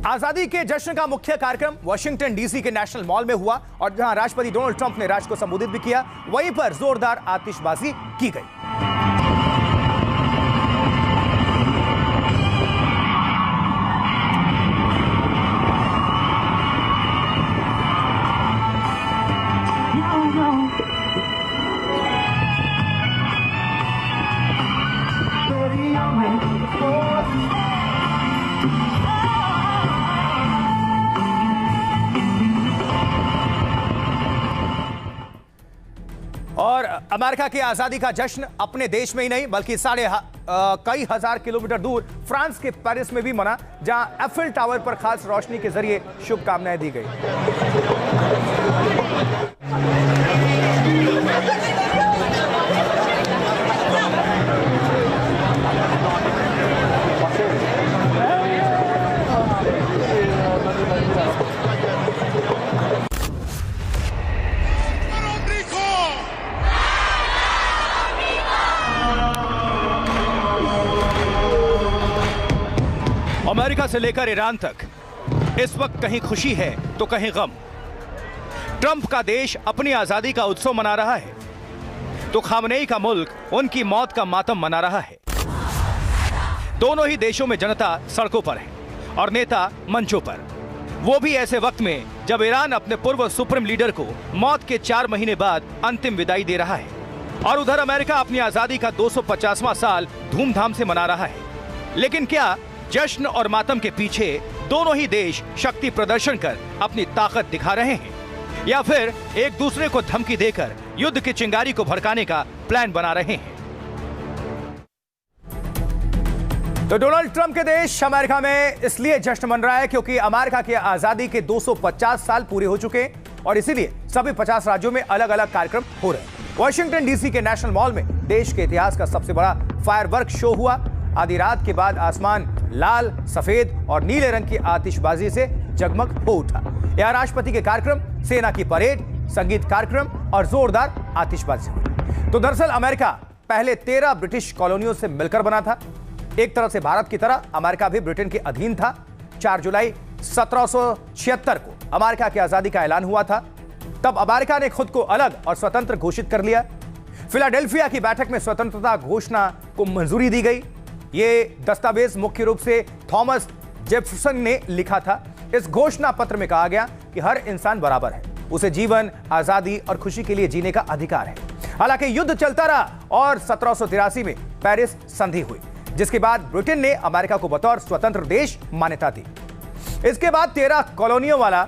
आजादी के जश्न का मुख्य कार्यक्रम वाशिंगटन डीसी के नेशनल मॉल में हुआ और जहां राष्ट्रपति डोनाल्ड ट्रंप ने राष्ट्र को संबोधित भी किया, वहीं पर जोरदार आतिशबाजी की गई। और अमेरिका की आजादी का जश्न अपने देश में ही नहीं बल्कि कई हजार किलोमीटर दूर फ्रांस के पेरिस में भी मना, जहां एफिल टावर पर खास रोशनी के जरिए शुभकामनाएं दी गई। अमेरिका से लेकर ईरान तक इस वक्त कहीं खुशी है तो कहीं गम। ट्रंप का देश अपनी आजादी का उत्सव मना रहा है तो खामनेई का मुल्क उनकी मौत का मातम मना रहा है। दोनों ही देशों में जनता सड़कों पर है और नेता मंचों पर, वो भी ऐसे वक्त में जब ईरान अपने पूर्व सुप्रीम लीडर को मौत के 4 महीने बाद अंतिम विदाई दे रहा है और उधर अमेरिका अपनी आजादी का 250वां साल धूमधाम से मना रहा है। लेकिन क्या जश्न और मातम के पीछे दोनों ही देश शक्ति प्रदर्शन कर अपनी ताकत दिखा रहे हैं या फिर एक दूसरे को धमकी देकर युद्ध की चिंगारी को भड़काने का प्लान बना रहे हैं? तो डोनाल्ड ट्रंप के देश अमेरिका में इसलिए जश्न मन रहा है क्योंकि अमेरिका की आजादी के 250 साल पूरे हो चुके हैं और इसीलिए सभी 50 राज्यों में अलग अलग कार्यक्रम हो रहे हैं। वॉशिंगटन डीसी के नेशनल मॉल में देश के इतिहास का सबसे बड़ा फायरवर्क शो हुआ। आधी रात के बाद आसमान लाल, सफेद और नीले रंग की आतिशबाजी से जगमग हो उठा। यह राष्ट्रपति के कार्यक्रम, सेना की परेड, संगीत कार्यक्रम, और जोरदार आतिशबाजी हुई। तो दरअसल अमेरिका पहले 13 ब्रिटिश कॉलोनियों से मिलकर बना था। एक तरह से भारत की तरह अमेरिका भी ब्रिटेन के अधीन था। 4 जुलाई 1776 को अमेरिका की आजादी का ऐलान हुआ था। तब अमेरिका ने खुद को अलग और स्वतंत्र घोषित कर लिया। फिलाडेल्फिया की बैठक में स्वतंत्रता घोषणा को मंजूरी दी गई। ये दस्तावेज मुख्य रूप से थॉमस जेफरसन ने लिखा था। इस घोषणा पत्र में कहा गया कि हर इंसान बराबर है, उसे जीवन, आजादी और खुशी के लिए जीने का अधिकार है। हालांकि युद्ध चलता रहा और 1783 में पेरिस संधि हुई, जिसके बाद ब्रिटेन ने अमेरिका को बतौर स्वतंत्र देश मान्यता दी। इसके बाद 13 कॉलोनियों वाला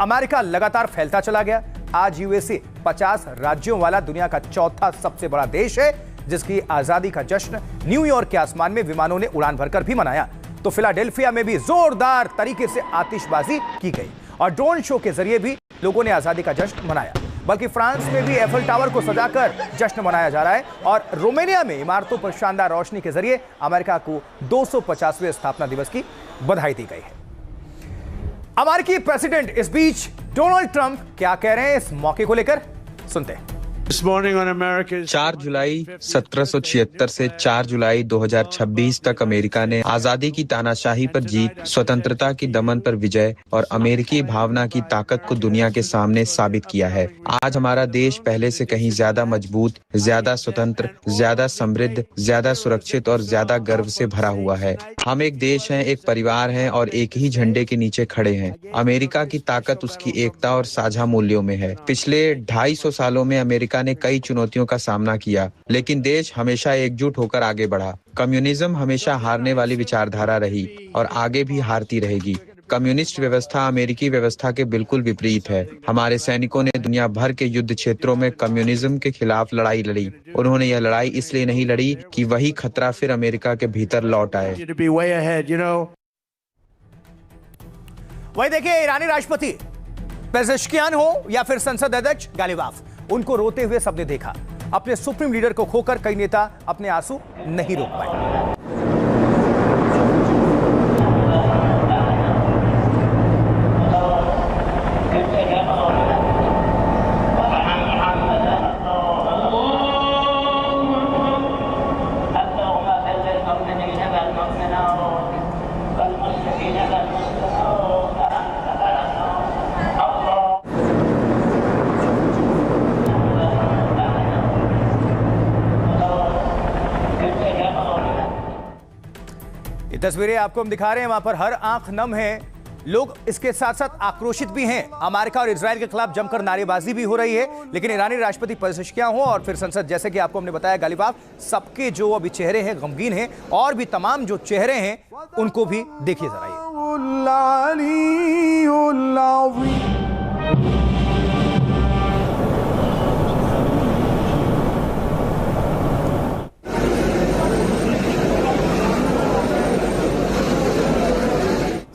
अमेरिका लगातार फैलता चला गया। आज यूएसए 50 राज्यों वाला दुनिया का चौथा सबसे बड़ा देश है, जिसकी आजादी का जश्न न्यूयॉर्क के आसमान में विमानों ने उड़ान भरकर भी मनाया। तो फिलाडेल्फिया में भी जोरदार तरीके से आतिशबाजी की गई और ड्रोन शो के जरिए भी लोगों ने आजादी का जश्न मनाया। बल्कि फ्रांस में भी एफिल टावर को सजाकर जश्न मनाया जा रहा है और रोमानिया में इमारतों पर शानदार रोशनी के जरिए अमेरिका को 250वें स्थापना दिवस की बधाई दी गई है। अमेरिकी प्रेसिडेंट इस बीच डोनाल्ड ट्रंप क्या कह रहे हैं इस मौके को लेकर, सुनते हैं। 4 जुलाई 1776 से 4 जुलाई 2026 तक अमेरिका ने आजादी की तानाशाही पर जीत, स्वतंत्रता की दमन पर विजय और अमेरिकी भावना की ताकत को दुनिया के सामने साबित किया है। आज हमारा देश पहले से कहीं ज्यादा मजबूत, ज्यादा स्वतंत्र, ज्यादा समृद्ध, ज्यादा सुरक्षित और ज्यादा गर्व से भरा हुआ है। हम एक देश हैं, एक परिवार हैं और एक ही झंडे के नीचे खड़े हैं। अमेरिका की ताकत उसकी एकता और साझा मूल्यों में है। पिछले 250 सालों में अमेरिका ने कई चुनौतियों का सामना किया, लेकिन देश हमेशा एकजुट होकर आगे बढ़ा। कम्युनिज्म हमेशा हारने वाली विचारधारा रही और आगे भी हारती रहेगी। कम्युनिस्ट व्यवस्था अमेरिकी व्यवस्था के बिल्कुल विपरीत है। हमारे सैनिकों ने दुनिया भर के युद्ध क्षेत्रों में कम्युनिज्म के खिलाफ लड़ाई लड़ी। उन्होंने यह लड़ाई इसलिए नहीं लड़ी कि वही खतरा फिर अमेरिका के भीतर लौट आए। वही देखिए, ईरानी राष्ट्रपति पेजेश्कियान हो या फिर संसद अध्यक्ष गालिबाफ, उनको रोते हुए सबने देखा। अपने सुप्रीम लीडर को खोकर कई नेता अपने आंसू नहीं रोक पाए। तस्वीरें आपको हम दिखा रहे हैं, वहां पर हर आंख नम है। लोग इसके साथ साथ आक्रोशित भी हैं। अमेरिका और इजराइल के खिलाफ जमकर नारेबाजी भी हो रही है। लेकिन ईरानी राष्ट्रपति पेजेश्कियान हो और फिर संसद, जैसे कि आपको हमने बताया गालिबाफ, सबके जो अभी चेहरे हैं गमगीन हैं और भी तमाम जो चेहरे हैं उनको भी देखिए जरा ये।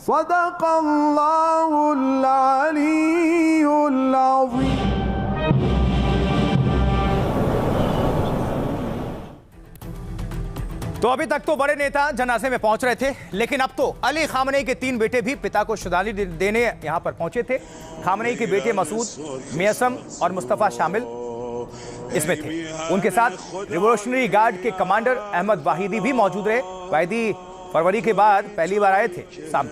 सदक़ल्लाहुल अलीयुल अज़ीम। तो अभी तक तो बड़े नेता जनाजे में पहुंच रहे थे, लेकिन अब तो अली खामनेई के 3 बेटे भी पिता को श्रद्धांजलि देने यहां पर पहुंचे थे। खामनेई के बेटे मसूद, मियसम और मुस्तफा शामिल इसमें थे। उनके साथ रिवोल्यूशनरी गार्ड के कमांडर अहमद वाहिदी भी मौजूद रहे। वाहिदी फरवरी के बाद पहली बार आए थे सामने,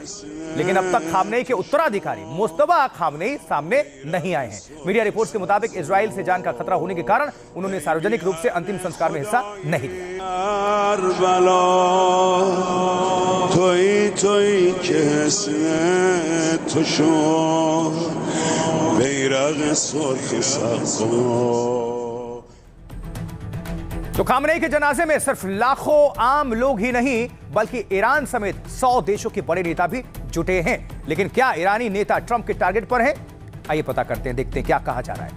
लेकिन अब तक खामनेई के उत्तराधिकारी मुस्तफा खामनेई सामने नहीं आए हैं। मीडिया रिपोर्ट्स के मुताबिक इजराइल से जान का खतरा होने के कारण उन्होंने सार्वजनिक रूप से अंतिम संस्कार में हिस्सा नहीं लिया। तो खामनेई के जनाजे में सिर्फ लाखों आम लोग ही नहीं, बल्कि ईरान समेत 100 देशों के बड़े नेता भी जुटे हैं। लेकिन क्या ईरानी नेता ट्रंप के टारगेट पर हैं? आइए पता करते हैं, देखते हैं क्या कहा जा रहा है।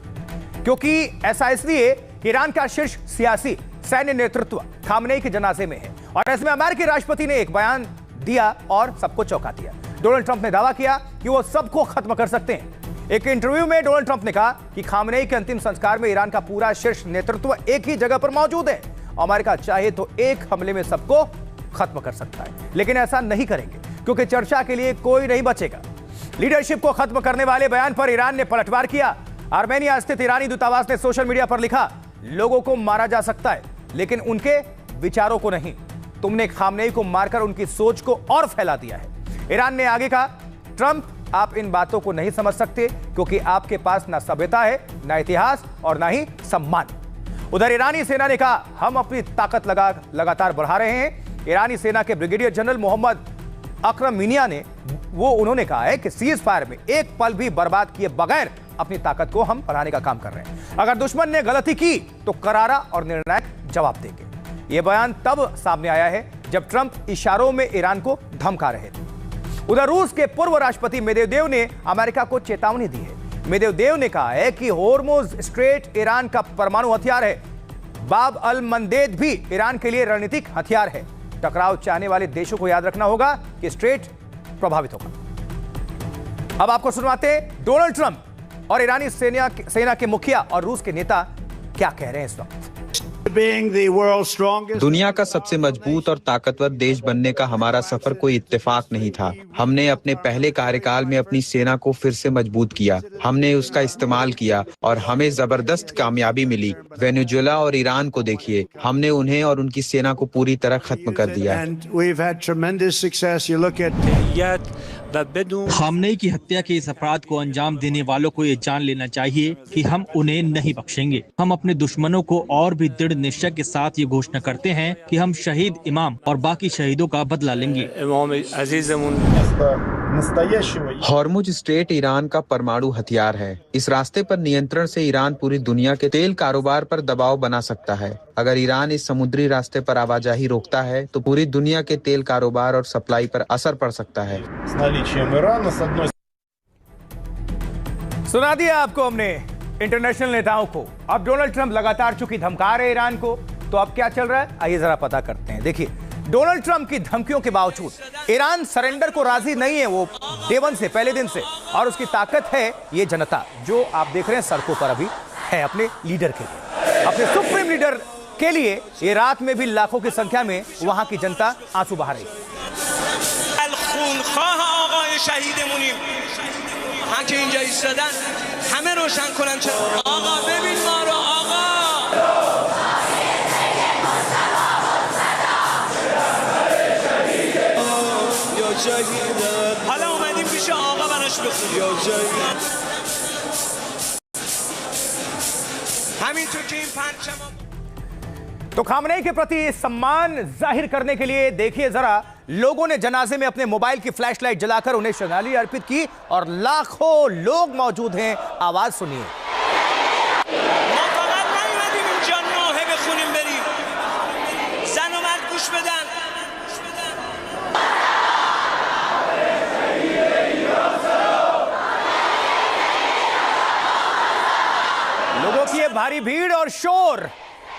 क्योंकि ऐसा इसलिए कि ईरान का शीर्ष सियासी सैन्य नेतृत्व खामनेई के जनाजे में है और इसमें अमेरिकी राष्ट्रपति ने एक बयान दिया और सबको चौंका दिया। डोनाल्ड ट्रंप ने दावा किया कि वो सबको खत्म कर सकते हैं। एक इंटरव्यू में डोनाल्ड ट्रंप ने कहा कि खामनेई के अंतिम संस्कार में ईरान का पूरा शीर्ष नेतृत्व एक ही जगह पर मौजूद है। अमेरिका चाहे तो एक हमले में सबको खत्म कर सकता है, लेकिन ऐसा नहीं करेंगे क्योंकि चर्चा के लिए कोई नहीं बचेगा। लीडरशिप को खत्म करने वाले बयान पर ईरान ने पलटवार किया। आर्मेनिया स्थित ईरानी दूतावास ने सोशल मीडिया पर लिखा, लोगों को मारा जा सकता है लेकिन उनके विचारों को नहीं। तुमने खामनेई को मारकर उनकी सोच को और फैला दिया है। ईरान ने आगे कहा, ट्रंप, आप इन बातों को नहीं समझ सकते क्योंकि आपके पास ना सभ्यता है, ना इतिहास और ना ही सम्मान। उधर ईरानी सेना ने कहा, हम अपनी ताकत लगातार बढ़ा रहे हैं। ईरानी सेना के ब्रिगेडियर जनरल मोहम्मद अकरमिनिया ने उन्होंने कहा है कि सीज फायर में एक पल भी बर्बाद किए बगैर अपनी ताकत को हम बढ़ाने का काम कर रहे हैं। अगर दुश्मन ने गलती की तो करारा और निर्णायक जवाब देंगे। यह बयान तब सामने आया है जब ट्रंप इशारों में ईरान को धमका रहे थे। उधर रूस के पूर्व राष्ट्रपति मेदवेदेव ने अमेरिका को चेतावनी दी है। मेदवेदेव ने कहा है कि होर्मुज स्ट्रेट ईरान का परमाणु हथियार है। बाब अल मंदेब भी ईरान के लिए रणनीतिक हथियार है। टकराव चाहने वाले देशों को याद रखना होगा कि स्ट्रेट प्रभावित होगा। अब आपको सुनवाते हैं डोनाल्ड ट्रंप और ईरानी सेना के मुखिया और रूस के नेता क्या कह रहे हैं इस वक्त। दुनिया का सबसे मजबूत और ताकतवर देश बनने का हमारा सफर कोई इत्तेफाक नहीं था। हमने अपने पहले कार्यकाल में अपनी सेना को फिर से मजबूत किया, हमने उसका इस्तेमाल किया और हमें जबरदस्त कामयाबी मिली। वेनेजुएला और ईरान को देखिए, हमने उन्हें और उनकी सेना को पूरी तरह खत्म कर दिया। खामनेई की हत्या के इस अपराध को अंजाम देने वालों को ये जान लेना चाहिए कि हम उन्हें नहीं बख्शेंगे। हम अपने दुश्मनों को और भी दृढ़ निश्चय के साथ ये घोषणा करते हैं कि हम शहीद इमाम और बाकी शहीदों का बदला लेंगे। होर्मुज स्ट्रेट ईरान का परमाणु हथियार है। इस रास्ते पर नियंत्रण से ईरान पूरी दुनिया के तेल कारोबार पर दबाव बना सकता है। अगर ईरान इस समुद्री रास्ते पर आवाजाही रोकता है तो पूरी दुनिया के तेल कारोबार और सप्लाई पर असर पड़ सकता है। सुना दिया आपको हमने इंटरनेशनल नेताओं को। अब डोनाल्ड ट्रंप लगातार चूंकि धमका रहे ईरान को, तो अब क्या चल रहा है आइए जरा पता करते हैं। देखिए, डोनाल्ड ट्रंप की धमकियों के बावजूद ईरान सरेंडर को राजी नहीं है। वो डे वन से, पहले दिन से, और उसकी ताकत है ये जनता जो आप देख रहे हैं सड़कों पर अभी है अपने लीडर के लिए, अपने सुप्रीम लीडर के लिए। ये रात में भी लाखों की संख्या में वहां की जनता आंसू बहा रही है। तो खामनेई के प्रति सम्मान जाहिर करने के लिए देखिए जरा, लोगों ने जनाजे में अपने मोबाइल की फ्लैशलाइट जलाकर उन्हें श्रद्धांजलि अर्पित की और लाखों लोग मौजूद हैं। आवाज सुनिए। लोगों की ये भारी भीड़ और शोर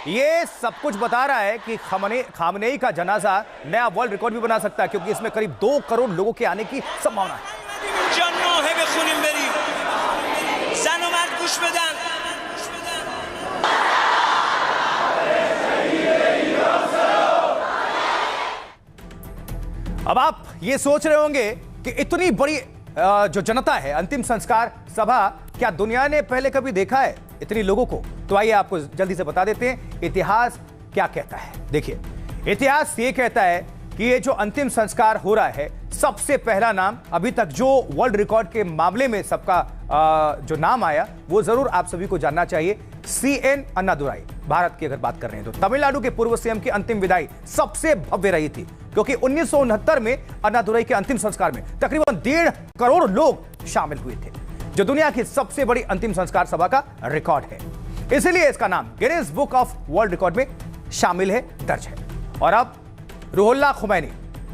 ये सब कुछ बता रहा है कि खामनेई का जनाजा नया वर्ल्ड रिकॉर्ड भी बना सकता है, क्योंकि इसमें करीब 2 करोड़ लोगों के आने की संभावना है। अब आप ये सोच रहे होंगे कि इतनी बड़ी जो जनता है, अंतिम संस्कार सभा, क्या दुनिया ने पहले कभी देखा है इतनी लोगों को? तो आइए आपको जल्दी से बता देते हैं इतिहास क्या कहता है। देखिए, इतिहास ये कहता है कि ये जो अंतिम संस्कार हो रहा है, सबसे पहला नाम अभी तक जो वर्ल्ड रिकॉर्ड के मामले में सबका जो नाम आया वो जरूर आप सभी को जानना चाहिए। CN अन्नादुराई, भारत की अगर बात कर रहे हैं तो तमिलनाडु के पूर्व सीएम की अंतिम विदाई सबसे भव्य रही थी, क्योंकि 1969 में अन्नादुराई के अंतिम संस्कार में तकरीबन 1.5 करोड़ लोग शामिल हुए थे, जो दुनिया की सबसे बड़ी अंतिम संस्कार सभा का रिकॉर्ड है। इसीलिए इसका नाम Guinness book of world record में शामिल है, दर्ज है। और अब रूहुल्लाह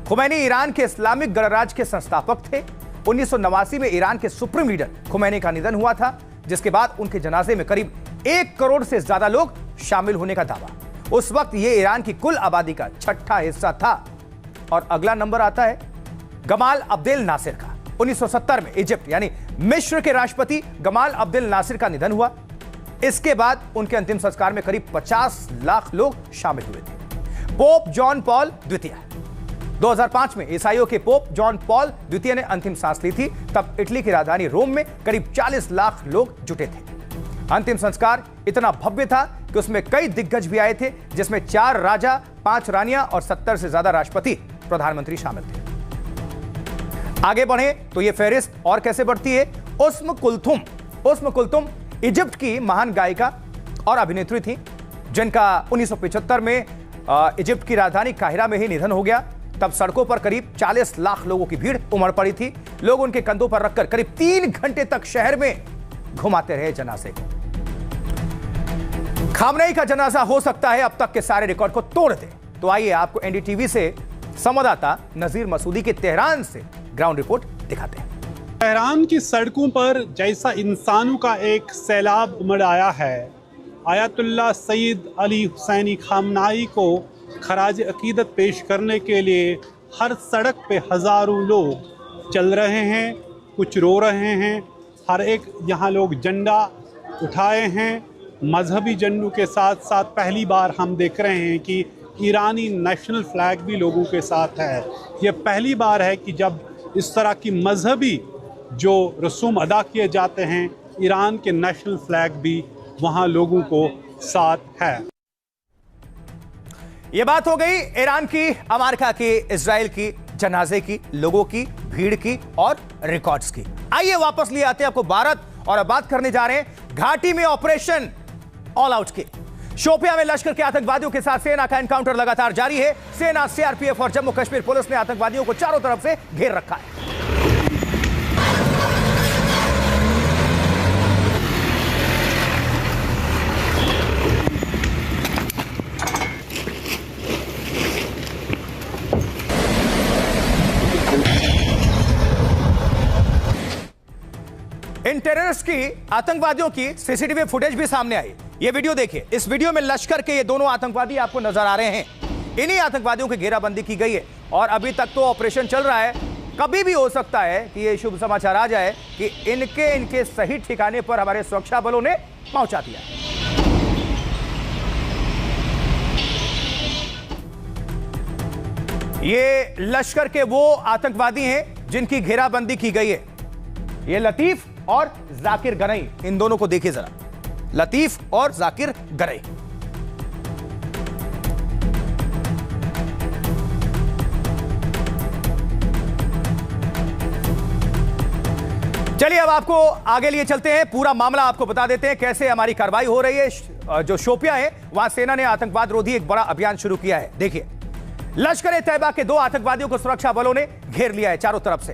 खुमैनी ईरान के इस्लामिक गणराज्य के संस्थापक थे। 1989 में ईरान के सुप्रीम लीडर खुमैनी का निधन हुआ था, जिसके बाद उनके जनाजे में करीब 1 करोड़ से ज्यादा लोग शामिल होने का दावा। उस वक्त यह ईरान की कुल आबादी का 6ठा हिस्सा था। और अगला नंबर आता है गमाल अब्देल नासिर का। 1970 में इजिप्ट यानी मिस्र के राष्ट्रपति गमाल अब्देल नासिर का निधन हुआ। इसके बाद उनके अंतिम संस्कार में करीब 50 लाख लोग शामिल हुए थे। पोप जॉन पॉल द्वितीय, 2005 में ईसाइयों के पोप जॉन पॉल द्वितीय ने अंतिम सांस ली थी। तब इटली की राजधानी रोम में करीब 40 लाख लोग जुटे थे। अंतिम संस्कार इतना भव्य था कि उसमें कई दिग्गज भी आए थे, जिसमें 4 राजा, 5 रानियां और 70 से ज्यादा राष्ट्रपति, प्रधानमंत्री शामिल थे। आगे बढ़े तो यह फहरिस्त और कैसे बढ़ती है। उस्म कुलथुम इजिप्ट की महान गायिका और अभिनेत्री थी, जिनका 1975 में इजिप्ट की राजधानी काहिरा में ही निधन हो गया। तब सड़कों पर करीब 40 लाख लोगों की भीड़ उमड़ पड़ी थी। लोग उनके कंधों पर रखकर करीब 3 घंटे तक शहर में घुमाते रहे जनाजे को। खामनेई का जनाजा हो सकता है अब तक के सारे रिकॉर्ड को तोड़ दे। तो आइए आपको एनडीटीवी से संवाददाता नजीर मसूदी के तेहरान से ग्राउंड रिपोर्ट दिखाते हैं। तेहरान की सड़कों पर जैसा इंसानों का एक सैलाब उमड़ आया है, Ayatollah Saeed Ali Husaini Khamenei को खराज अकीदत पेश करने के लिए हर सड़क पे हज़ारों लोग चल रहे हैं, कुछ रो रहे हैं। हर एक यहाँ लोग झंडा उठाए हैं। मजहबी झंडों के साथ साथ पहली बार हम देख रहे हैं कि ईरानी नेशनल फ्लैग भी लोगों के साथ है। ये पहली बार है कि जब इस तरह की मजहबी जो रसूम अदा किए जाते हैं, ईरान के नेशनल फ्लैग भी वहाँ लोगों को साथ है। ये बात हो गई ईरान की, अमेरिका की, इजराइल की, जनाजे की, लोगों की, भीड़ की और रिकॉर्ड्स की। आइए वापस लिए आते हैं आपको भारत और अब बात करने जा रहे हैं घाटी में ऑपरेशन ऑल आउट की। शोपियां में लश्कर के आतंकवादियों के साथ सेना का एनकाउंटर लगातार जारी है। सेना, सीआरपीएफ और जम्मू कश्मीर पुलिस ने आतंकवादियों को चारों तरफ से घेर रखा है। इन टेररिस्ट की, आतंकवादियों की सीसीटीवी फुटेज भी सामने आई। ये वीडियो देखिए। इस वीडियो में लश्कर के ये दोनों आतंकवादी आपको नजर आ रहे हैं। इन्हीं आतंकवादियों की घेराबंदी की गई है और अभी तक तो ऑपरेशन चल रहा है। कभी भी हो सकता है कि ये शुभ समाचार आ जाए कि इनके सही ठिकाने पर हमारे सुरक्षा बलों ने पहुंचा दिया। ये लश्कर के वो आतंकवादी हैं जिनकी घेराबंदी की गई है। ये लतीफ और जाकिर गनई, इन दोनों को देखिए जरा। लतीफ और जाकिर गनई। चलिए अब आपको आगे लिए चलते हैं। पूरा मामला आपको बता देते हैं कैसे हमारी कार्रवाई हो रही है। जो शोपियां है वहां सेना ने आतंकवाद रोधी एक बड़ा अभियान शुरू किया है। देखिए, लश्कर-ए-तैयबा के 2 आतंकवादियों को सुरक्षा बलों ने घेर लिया है चारों तरफ से।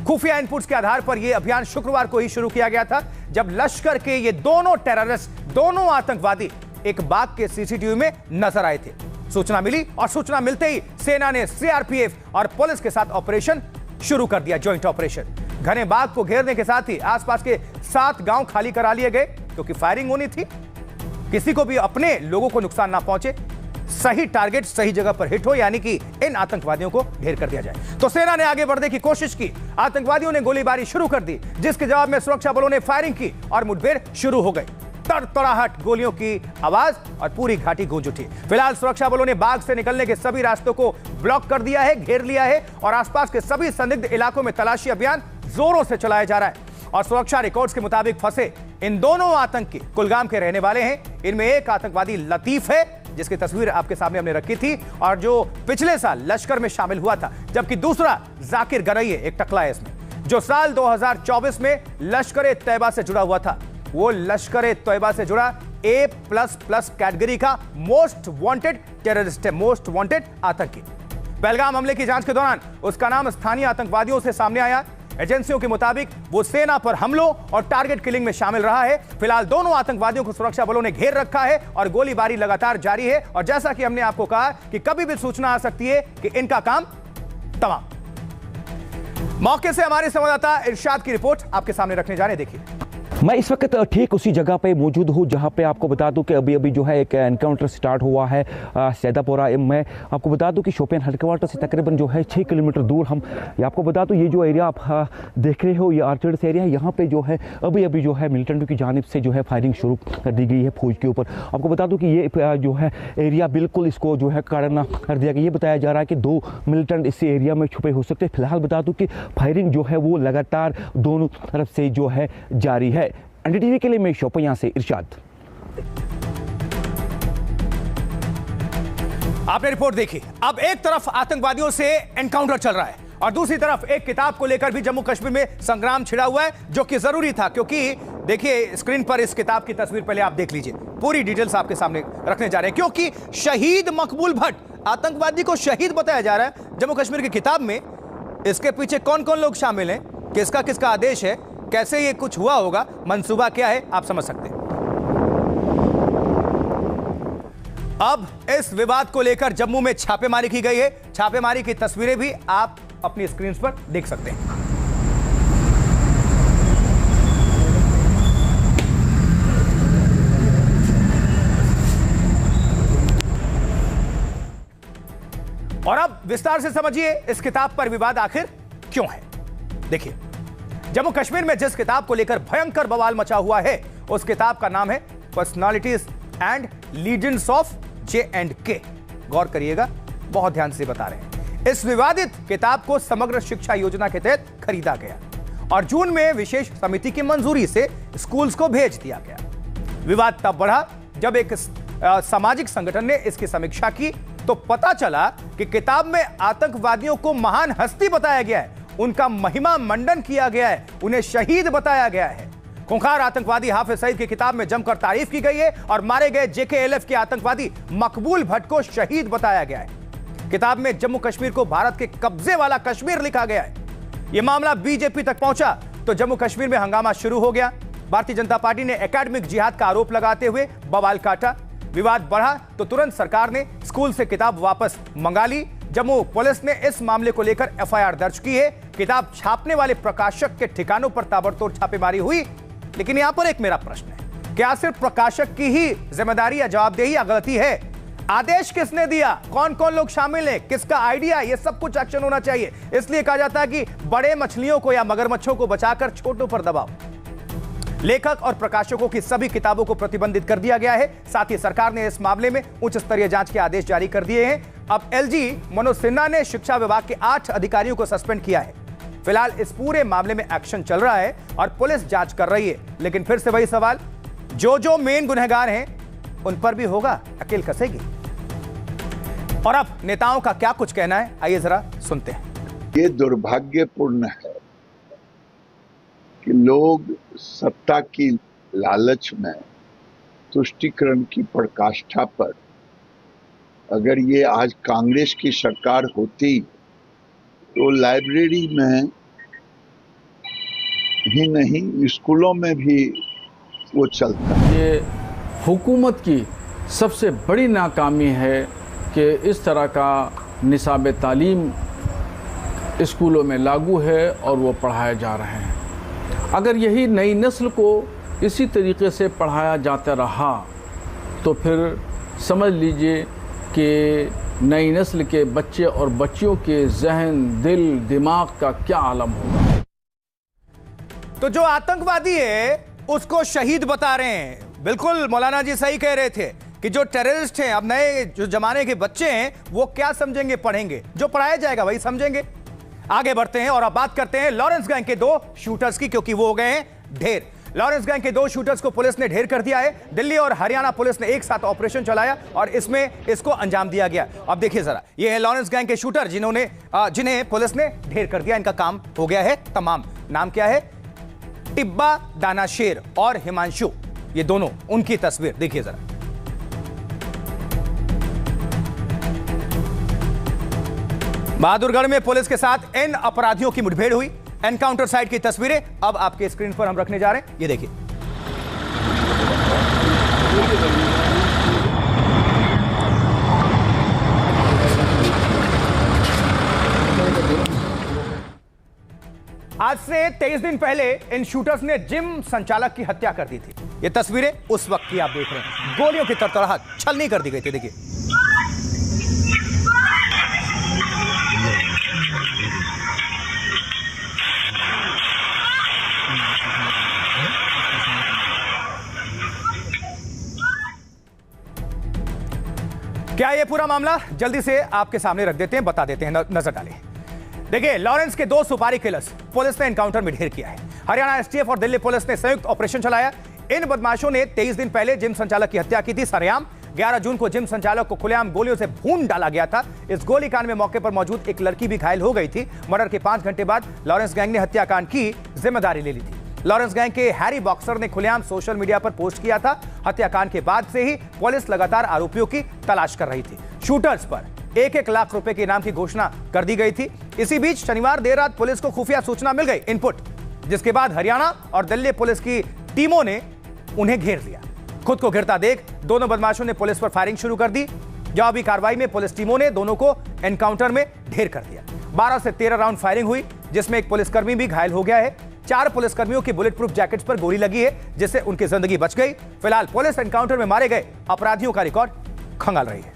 खुफिया इनपुट्स के आधार पर यह अभियान शुक्रवार को ही शुरू किया गया था, जब लश्कर के ये दोनों टेररिस्ट, दोनों आतंकवादी एक बाग के सीसीटीवी में नजर आए थे। सूचना मिली और सूचना मिलते ही सेना ने सीआरपीएफ और पुलिस के साथ ऑपरेशन शुरू कर दिया, ज्वाइंट ऑपरेशन। घने बाग को घेरने के साथ ही आसपास के 7 गांव खाली करा लिए गए, क्योंकि फायरिंग होनी थी, किसी को भी अपने लोगों को नुकसान ना पहुंचे, सही टारगेट सही जगह पर हिट हो, यानी कि इन आतंकवादियों को ढेर कर दिया जाए। तो सेना ने आगे बढ़ने की कोशिश की, आतंकवादियों ने गोलीबारी शुरू कर दी, जिसके जवाब में सुरक्षा बलों ने फायरिंग की और मुठभेड़ शुरू हो गई। तड़तड़ाहट गोलियों की आवाज और पूरी घाटी गूंज उठी। फिलहाल सुरक्षा बलों ने बाग से निकलने के सभी रास्तों को ब्लॉक कर दिया है, घेर लिया है और आसपास के सभी संदिग्ध इलाकों में तलाशी अभियान जोरों से चलाया जा रहा है। और सुरक्षा रिकॉर्ड्स के मुताबिक फंसे इन दोनों आतंकी कुलगाम के रहने वाले हैं। इनमें एक आतंकवादी लतीफ है, जिसकी तस्वीर आपके सामने हमने रखी थी और जो पिछले साल लश्कर में शामिल हुआ था, जबकि दूसरा जाकिर गनई है, एक टकला है इसमें, जो साल 2024 में लश्कर-ए-तैयबा से जुड़ा हुआ था। वो लश्कर-ए-तैयबा से जुड़ा A++ कैटेगरी का मोस्ट वांटेड टेररिस्ट है, मोस्ट वांटेड आतंकी। पहलगाम हमले की जांच के दौरान उसका नाम स्थानीय आतंकवादियों से सामने आया। एजेंसियों के मुताबिक वो सेना पर हमलों और टारगेट किलिंग में शामिल रहा है। फिलहाल दोनों आतंकवादियों को सुरक्षा बलों ने घेर रखा है और गोलीबारी लगातार जारी है। और जैसा कि हमने आपको कहा कि कभी भी सूचना आ सकती है कि इनका काम तमाम। मौके से हमारे संवाददाता इरशाद की रिपोर्ट आपके सामने रखने जा रहे हैं। देखिए, मैं इस वक्त ठीक उसी जगह पे मौजूद हूँ जहाँ पे आपको बता दूं कि अभी जो है एक एनकाउंटर स्टार्ट हुआ है सैदापुरा। मैं आपको बता दूं कि शोपियान हेडक्वार्टर से तकरीबन जो है 6 किलोमीटर दूर हम, ये आपको बता दूं, ये जो एरिया आप देख रहे हो, ये आर्चर्ड्स एरिया है। यहाँ पे जो है अभी जो है मिलिटेंटों की जानिब से जो है फायरिंग शुरू कर दी गई है फौज के ऊपर। आपको बता दूँ कि ये जो है एरिया बिल्कुल इसको जो है काटना कर दिया गया। ये बताया जा रहा है कि 2 मिलिटेंट इस एरिया में छुपे हो सकते हैं। फिलहाल बता दूँ कि फायरिंग जो है वो लगातार दोनों तरफ से जो है जारी है। एनडीटीवी के लिए मैं शोपियां से इरशाद। आपने रिपोर्ट देखी। अब एक तरफ आतंकवादियों से एनकाउंटर चल रहा है और दूसरी तरफ एक किताब को लेकर भी जम्मू कश्मीर में संग्राम छिड़ा हुआ है, जो कि जरूरी था, क्योंकि देखिए स्क्रीन पर इस किताब की तस्वीर पहले आप देख लीजिए। पूरी डिटेल्स आपके सामने रखने जा रहे हैं, क्योंकि शहीद मकबूल भट्ट, आतंकवादी को शहीद बताया जा रहा है जम्मू कश्मीर की किताब में। इसके पीछे कौन कौन लोग शामिल हैं, किसका किसका आदेश है, कैसे ये कुछ हुआ होगा, मंसूबा क्या है, आप समझ सकते हैं। अब इस विवाद को लेकर जम्मू में छापेमारी की गई है। छापेमारी की तस्वीरें भी आप अपनी स्क्रीन पर देख सकते हैं। और अब विस्तार से समझिए इस किताब पर विवाद आखिर क्यों है। देखिए, जम्मू कश्मीर में जिस किताब को लेकर भयंकर बवाल मचा हुआ है, उस किताब का नाम है personalities and legends of J&K। गौर करिएगा, बहुत ध्यान से बता रहे हैं। इस विवादित किताब को समग्र शिक्षा योजना के तहत खरीदा गया और जून में विशेष समिति की मंजूरी से स्कूल्स को भेज दिया गया। विवाद तब बढ़ा जब एक सामाजिक संगठन ने इसकी समीक्षा की तो पता चला कि किताब में आतंकवादियों को महान हस्ती बताया गया है, उनका महिमा मंडन किया गया है, उन्हें शहीद बताया गया है। खूंखार आतंकवादी हाफिज सईद की किताब में जमकर तारीफ की गई है और मारे गए JKLF के आतंकवादी मकबूल भट्ट को शहीद बताया गया है। किताब में जम्मू कश्मीर को भारत के कब्जे वाला कश्मीर लिखा गया है। यह मामला बीजेपी तक पहुंचा तो जम्मू कश्मीर में हंगामा शुरू हो गया। भारतीय जनता पार्टी ने एकेडमिक जिहाद का आरोप लगाते हुए बवाल काटा। विवाद बढ़ा तो तुरंत सरकार ने स्कूल से किताब वापस मंगा ली। जम्मू पुलिस ने इस मामले को लेकर FIR दर्ज की है। किताब छापने वाले प्रकाशक के ठिकानों पर ताबड़तोड़ छापेमारी हुई। लेकिन यहां पर एक मेरा प्रश्न है, क्या सिर्फ प्रकाशक की ही जिम्मेदारी या जवाबदेही या गलती है? आदेश किसने दिया, कौन कौन लोग शामिल हैं, किसका आइडिया, ये सब कुछ एक्शन होना चाहिए। इसलिए कहा जाता है कि बड़े मछलियों को या मगरमच्छों को बचाकर छोटों पर दबाव। लेखक और प्रकाशकों की सभी किताबों को प्रतिबंधित कर दिया गया है। साथ ही सरकार ने इस मामले में उच्च स्तरीय जांच के आदेश जारी कर दिए हैं। अब LG मनोज सिन्हा ने शिक्षा विभाग के 8 अधिकारियों को सस्पेंड किया है। फिलहाल इस पूरे मामले में एक्शन चल रहा है और पुलिस जांच कर रही है। लेकिन फिर से वही सवाल, जो मेन गुनहगार हैं उन पर भी होगा, अकेल कसेगी। और अब नेताओं का क्या कुछ कहना है, आइए जरा सुनते हैं। ये दुर्भाग्यपूर्ण है कि लोग सत्ता की लालच में तुष्टीकरण की पराकाष्ठा पर, अगर ये आज कांग्रेस की सरकार होती तो लाइब्रेरी में ही नहीं स्कूलों में भी वो चलता। ये हुकूमत की सबसे बड़ी नाकामी है कि इस तरह का निसाब तालीम स्कूलों में लागू है और वो पढ़ाए जा रहे हैं। अगर यही नई नस्ल को इसी तरीके से पढ़ाया जाता रहा तो फिर समझ लीजिए कि नई नस्ल के बच्चे और बच्चियों के जहन, दिल, दिमाग का क्या आलम होगा। तो जो आतंकवादी है उसको शहीद बता रहे हैं। बिल्कुल मौलाना जी सही कह रहे थे कि जो टेररिस्ट हैं, अब नए जो जमाने के बच्चे हैं, वो क्या समझेंगे, पढ़ेंगे, जो पढ़ाया जाएगा वही समझेंगे। आगे बढ़ते हैं और अब बात करते हैं लॉरेंस गैंग के 2 शूटर्स की, क्योंकि वो हो गए हैं ढेर। लॉरेंस गैंग के 2 शूटर्स को पुलिस ने ढेर कर दिया है। दिल्ली और हरियाणा पुलिस ने एक साथ ऑपरेशन चलाया और इसमें इसको अंजाम दिया गया। अब देखिए जरा, ये है लॉरेंस गैंग के शूटर जिन्हें पुलिस ने ढेर कर दिया। इनका काम हो गया है तमाम। नाम क्या है? टिब्बा दानाशेर और हिमांशु, ये दोनों, उनकी तस्वीर देखिए जरा। बहादुरगढ़ में पुलिस के साथ इन अपराधियों की मुठभेड़ हुई। एनकाउंटर साइट की तस्वीरें अब आपके स्क्रीन पर हम रखने जा रहे हैं, ये देखिए। आज से 23 दिन पहले इन शूटर्स ने जिम संचालक की हत्या कर दी थी। ये तस्वीरें उस वक्त की आप देख रहे हैं। गोलियों की तड़तड़ाहट छलनी कर दी गई थी, देखिए। क्या ये पूरा मामला जल्दी से आपके सामने रख देते हैं, बता देते हैं, नजर डालें। देखिए, लॉरेंस के 2 सुपारी किलर्स पुलिस ने एनकाउंटर में ढेर किया है। हरियाणा एसटीएफ और दिल्ली पुलिस ने संयुक्त ऑपरेशन चलाया। इन बदमाशों ने 23 दिन पहले जिम संचालक की हत्या की थी सरेआम। 11 जून को जिम संचालक को खुलेआम गोलियों से भून डाला गया था। इस गोलीकांड में मौके पर मौजूद एक लड़की भी घायल हो गई थी। मर्डर के 5 घंटे बाद लॉरेंस गैंग ने हत्याकांड की जिम्मेदारी ले ली थी। लॉरेंस गैंग के हैरी बॉक्सर ने खुलेआम सोशल मीडिया पर पोस्ट किया था। हत्याकांड के बाद से ही पुलिस लगातार आरोपियों की तलाश कर रही थी। शूटर्स पर 1-1 लाख रुपए के इनाम की घोषणा कर दी गई थी। इसी बीच शनिवार देर रात पुलिस को खुफिया सूचना मिल गई, इनपुट, जिसके बाद हरियाणा और दिल्ली पुलिस की टीमों ने उन्हें घेर लिया। खुद को घिरता देख दोनों बदमाशों ने पुलिस पर फायरिंग शुरू कर दी। जवाबी कार्रवाई में पुलिस टीमों ने दोनों को एनकाउंटर में ढेर कर दिया। 12 से 13 राउंड फायरिंग हुई, जिसमें एक पुलिसकर्मी भी घायल हो गया है। 4 पुलिसकर्मियों की बुलेट प्रूफ जैकेट्स पर गोली लगी है, जिससे उनकी जिंदगी बच गई। फिलहाल पुलिस एनकाउंटर में मारे गए अपराधियों का रिकॉर्ड खंगाल रही है।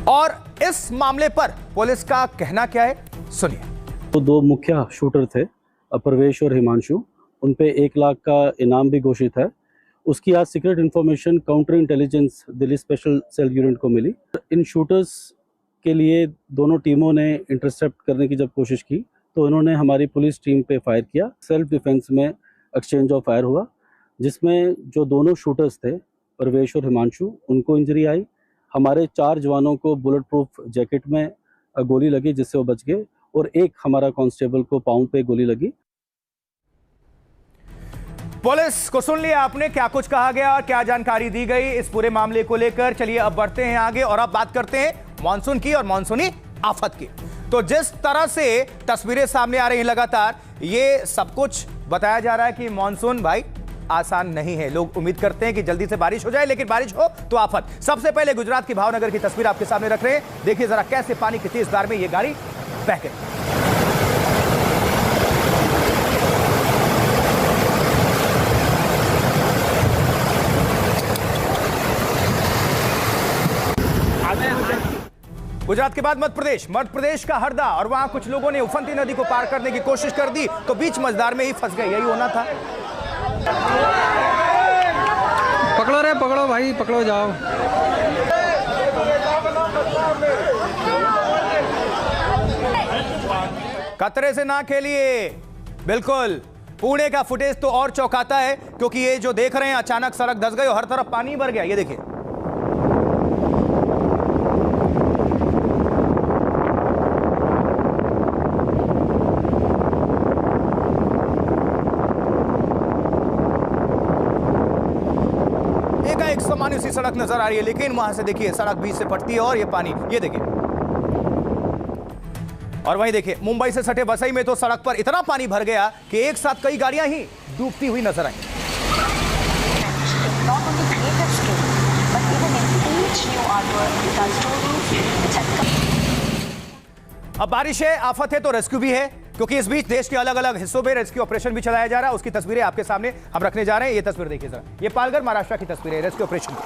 और इस मामले पर पुलिस का कहना क्या है, सुनिए। तो 2 मुख्य शूटर थे, प्रवेश और हिमांशु। उन पे 1 लाख का इनाम भी घोषित है। उसकी आज secret information counter intelligence Delhi special cell unit को मिली। इन शूटर्स के लिए दोनों टीमों ने इंटरसेप्ट करने की जब कोशिश की तो इन्होंने हमारी पुलिस टीम पे फायर किया। सेल्फ डिफेंस में एक्सचेंज ऑफ फायर हुआ, जिसमें जो दोनों शूटर्स थे प्रवेश और हिमांशु, उनको इंजरी आई। हमारे 4 जवानों को बुलेट प्रूफ जैकेट में गोली लगी, जिससे वो बच गए, और एक हमारा कांस्टेबल को पाँव पे गोली लगी। पुलिस को सुन लिया आपने, क्या कुछ कहा गया और क्या जानकारी दी गई इस पूरे मामले को लेकर। चलिए अब बढ़ते हैं आगे और अब बात करते हैं मानसून की और मानसूनी आफत की। तो जिस तरह से तस्वीरें सामने आ रही हैं लगातार, ये सब कुछ बताया जा रहा है कि मानसून भाई आसान नहीं है। लोग उम्मीद करते हैं कि जल्दी से बारिश हो जाए, लेकिन बारिश हो तो आफत। सबसे पहले गुजरात की भावनगर की तस्वीर आपके सामने रख रहे हैं। देखिए जरा कैसे पानी की तेज धार में ये गाड़ी बह गई। गुजरात के बाद मध्य प्रदेश का हरदा, और वहां कुछ लोगों ने उफनती नदी को पार करने की कोशिश कर दी तो बीच मझधार में ही फंस गए। यही होना था। पकड़ो रे, पकड़ो भाई, पकड़ो, जाओ। खतरे से ना खेलिए। बिल्कुल, पुणे का फुटेज तो और चौंकाता है, क्योंकि ये जो देख रहे हैं अचानक सड़क धंस गई और हर तरफ पानी भर गया। ये देखिए, एक सामान्य सी सड़क नजर आ रही है, लेकिन वहां से देखिए सड़क बीच से फटती है और ये पानी, ये देखिए। और वहीं देखिए मुंबई से सटे वसई में तो सड़क पर इतना पानी भर गया कि एक साथ कई गाड़ियां ही डूबती हुई नजर आई। अब बारिश है, आफत है, तो रेस्क्यू भी है, क्योंकि इस बीच देश के अलग अलग हिस्सों में रेस्क्यू ऑपरेशन भी चलाया जा रहा है। उसकी तस्वीरें आपके सामने हम रखने जा रहे हैं। ये तस्वीर देखिए जरा, ये पालघर महाराष्ट्र की तस्वीर है रेस्क्यू ऑपरेशन की।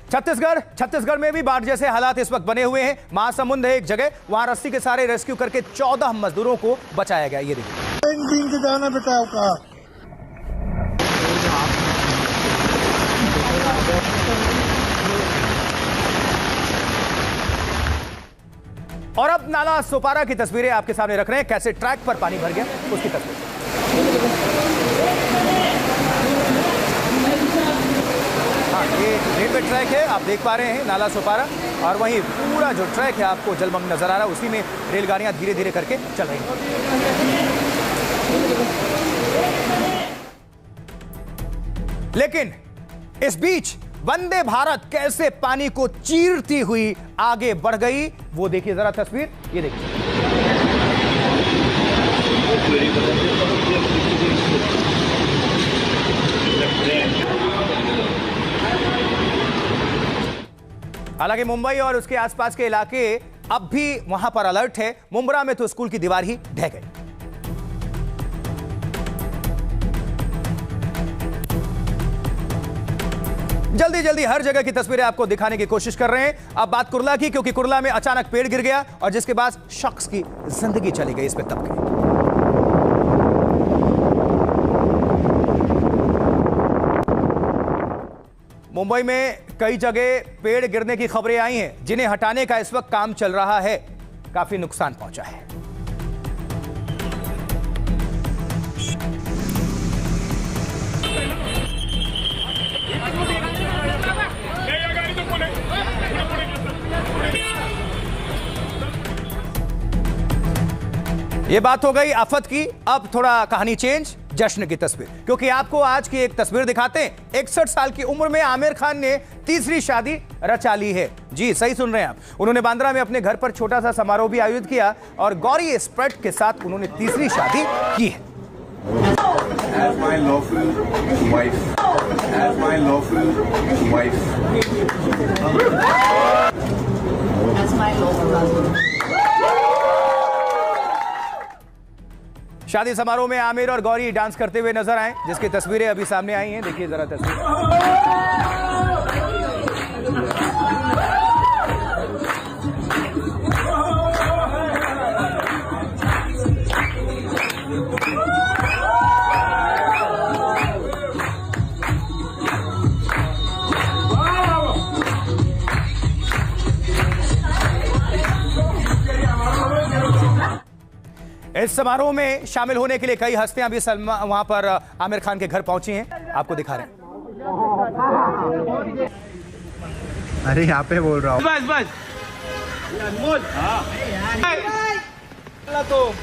छत्तीसगढ़ में भी बाढ़ जैसे हालात इस वक्त बने हुए हैं। महासमुंद है एक जगह, वहां रस्सी के सहारे रेस्क्यू करके 14 मजदूरों को बचाया गया। ये देखिए, जाना बेटा का और अब नाला सोपारा की तस्वीरें आपके सामने रख रहे हैं, कैसे ट्रैक पर पानी भर गया उसकी तस्वीर। हाँ, ये रेलवे ट्रैक है, आप देख पा रहे हैं नाला सोपारा, और वहीं पूरा जो ट्रैक है आपको जलमग्न नजर आ रहा है, उसी में रेलगाड़ियां धीरे धीरे करके चल रही हैं। लेकिन इस बीच वंदे भारत कैसे पानी को चीरती हुई आगे बढ़ गई, वो देखिए जरा तस्वीर, ये देखिए। हालांकि मुंबई और उसके आसपास के इलाके अब भी वहां पर अलर्ट है। मुंब्रा में तो स्कूल की दीवार ही ढह गई। जल्दी जल्दी हर जगह की तस्वीरें आपको दिखाने की कोशिश कर रहे हैं। अब बात कुर्ला की, क्योंकि कुर्ला में अचानक पेड़ गिर गया और जिसके बाद शख्स की जिंदगी चली गई, इसमें तब गई। मुंबई में कई जगह पेड़ गिरने की खबरें आई हैं, जिन्हें हटाने का इस वक्त काम चल रहा है। काफी नुकसान पहुंचा है। ये बात हो गई आफत की। अब थोड़ा कहानी चेंज, जश्न की तस्वीर, क्योंकि आपको आज की एक तस्वीर दिखाते हैं। 61 साल की उम्र में आमिर खान ने तीसरी शादी रचा ली है। जी सही सुन रहे हैं आप। उन्होंने बांद्रा में अपने घर पर छोटा सा समारोह भी आयोजित किया और गौरी एस्प्रेट के साथ उन्होंने तीसरी शादी की है। As my lawful wife, as my lawful wife, as my lawful husband. शादी समारोह में आमिर और गौरी डांस करते हुए नजर आए, जिसकी तस्वीरें अभी सामने आई हैं। देखिए जरा तस्वीर। इस समारोह में शामिल होने के लिए कई हस्तियां भी वहां पर आमिर खान के घर पहुंची हैं। आपको दिखा रहे हैं। अरे यहाँ पे बोल रहा हूँ। बस बस तो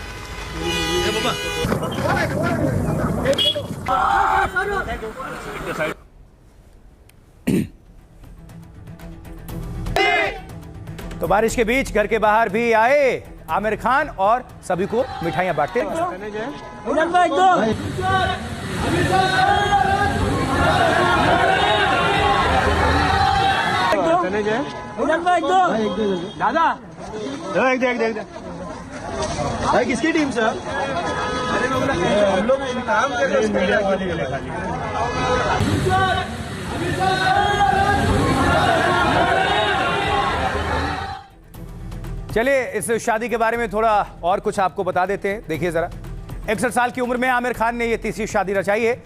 तो बारिश के बीच घर के बाहर भी आए आमिर खान और सभी को मिठाइयां बांटते। दादा एक दे भाई किसकी टीम से? हम लोग काम कर रहे हैं। चलिए इस शादी के बारे में थोड़ा और कुछ आपको बता देते हैं। देखिए जरा, 61 साल की उम्र में आमिर खान ने यह तीसरी शादी रचाई है।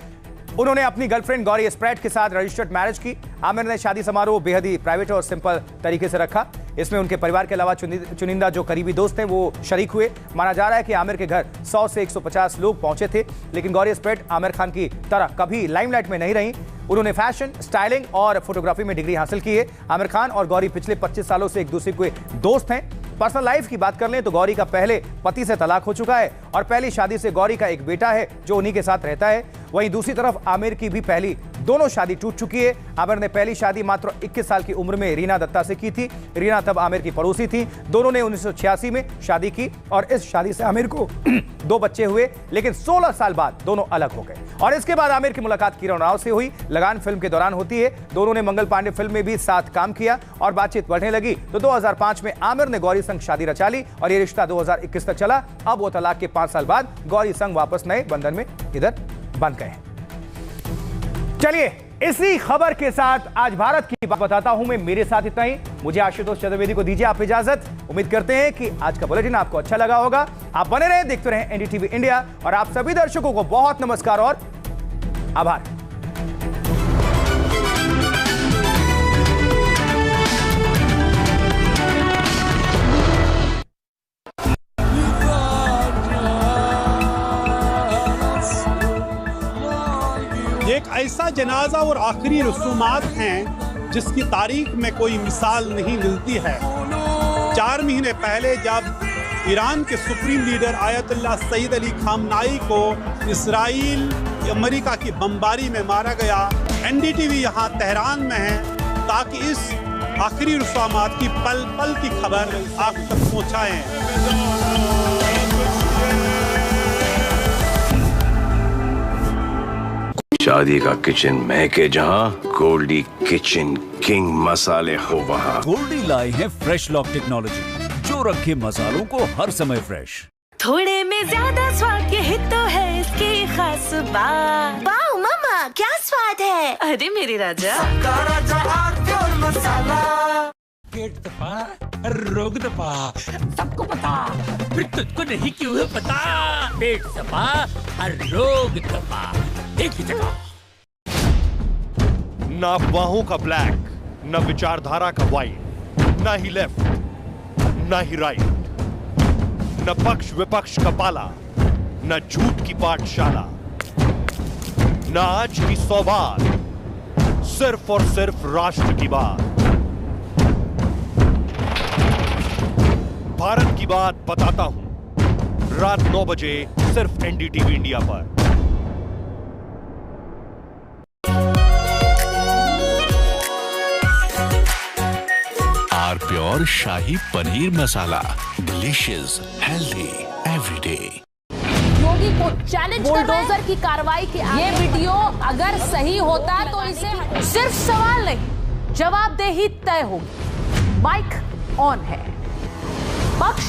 उन्होंने अपनी गर्लफ्रेंड गौरी एस्प्रेट के साथ रजिस्टर्ड मैरिज की। आमिर ने शादी समारोह बेहद ही प्राइवेट और सिंपल तरीके से रखा। इसमें उनके परिवार के अलावा चुनिंदा जो करीबी दोस्त हैं वो शरीक हुए। माना जा रहा है कि आमिर के घर 100 से 150 लोग पहुंचे थे, लेकिन गौरी एस्प्रेट आमिर खान की तरह कभी लाइमलाइट में नहीं रही। उन्होंने फैशन, स्टाइलिंग और फोटोग्राफी में डिग्री हासिल की है। आमिर खान और गौरी पिछले 25 सालों से एक दूसरे के दोस्त हैं। पर्सनल लाइफ की बात कर लें तो गौरी का पहले पति से तलाक हो चुका है और पहली शादी से गौरी का एक बेटा है जो उन्हीं के साथ रहता है। वहीं दूसरी तरफ आमिर की भी पहली दोनों शादी टूट चुकी है। आमिर ने पहली शादी मात्र 21 साल की उम्र में रीना दत्ता से की थी। रीना तब आमिर की पड़ोसी थी। दोनों ने 1986 में शादी की और इस शादी से आमिर को 2 बच्चे हुए, लेकिन 16 साल बाद दोनों अलग हो गए। और इसके बाद आमिर की मुलाकात किरण राव से हुई। लगान फिल्म के दौरान होती है। दोनों ने मंगल पांडे फिल्म में भी साथ काम किया और बातचीत बढ़ने लगी तो 2005 में आमिर ने गौरी संग शादी रचा ली और ये रिश्ता 2021 तक चला। अब वो तलाक के 5 साल बाद गौरी संग वापस नए बंधन में इधर बंध गए। चलिए इसी खबर के साथ आज भारत की बात बताता हूं मैं। मेरे साथ इतना ही। मुझे आशुतोष चतुर्वेदी को दीजिए आप इजाजत। उम्मीद करते हैं कि आज का बुलेटिन आपको अच्छा लगा होगा। आप बने रहे, देखते रहें एनडीटीवी इंडिया और आप सभी दर्शकों को बहुत नमस्कार और आभार। एक ऐसा जनाजा और आखिरी रसूमात हैं जिसकी तारीख में कोई मिसाल नहीं मिलती है। 4 महीने पहले जब ईरान के supreme leader Ayatollah Saeed Ali Khamenei को इसराइल अमेरिका की बमबारी में मारा गया, एनडीटीवी यहाँ तेहरान में है ताकि इस आखिरी रसूमात की पल पल की खबर आप तक पहुँचाएं। शादी का किचन महके जहाँ, गोल्डी किचन किंग मसाले हो वहाँ। गोल्डी लाए हैं फ्रेश लॉक टेक्नोलॉजी जो रखे मसालों को हर समय फ्रेश। थोड़े में ज्यादा स्वाद यही तो है इसकी खास बात। वाओ मामा क्या स्वाद है। अरे मेरे राजा पेट दबा, रोग दबा, सबको पता, फिर तुझको नहीं क्यों है पता। पेट दबा, रोग दबा, एक ही जगह। न अफवाहों का ब्लैक, न विचारधारा का व्हाइट, न ही लेफ्ट, न ही राइट, न पक्ष विपक्ष का पाला, न झूठ की पाठशाला, न आज की सौगात, सिर्फ और सिर्फ राष्ट्र की बात। भारत की बात बताता हूं, रात 9 बजे सिर्फ एनडीटीवी इंडिया पर। आर प्योर शाही paneer masala, delicious, healthy everyday. Yogi को चैलेंज बुलडोजर की कार्रवाई की ये वीडियो अगर सही होता तो इसे सिर्फ सवाल नहीं, जवाबदेही तय होगी। माइक ऑन है। पक्ष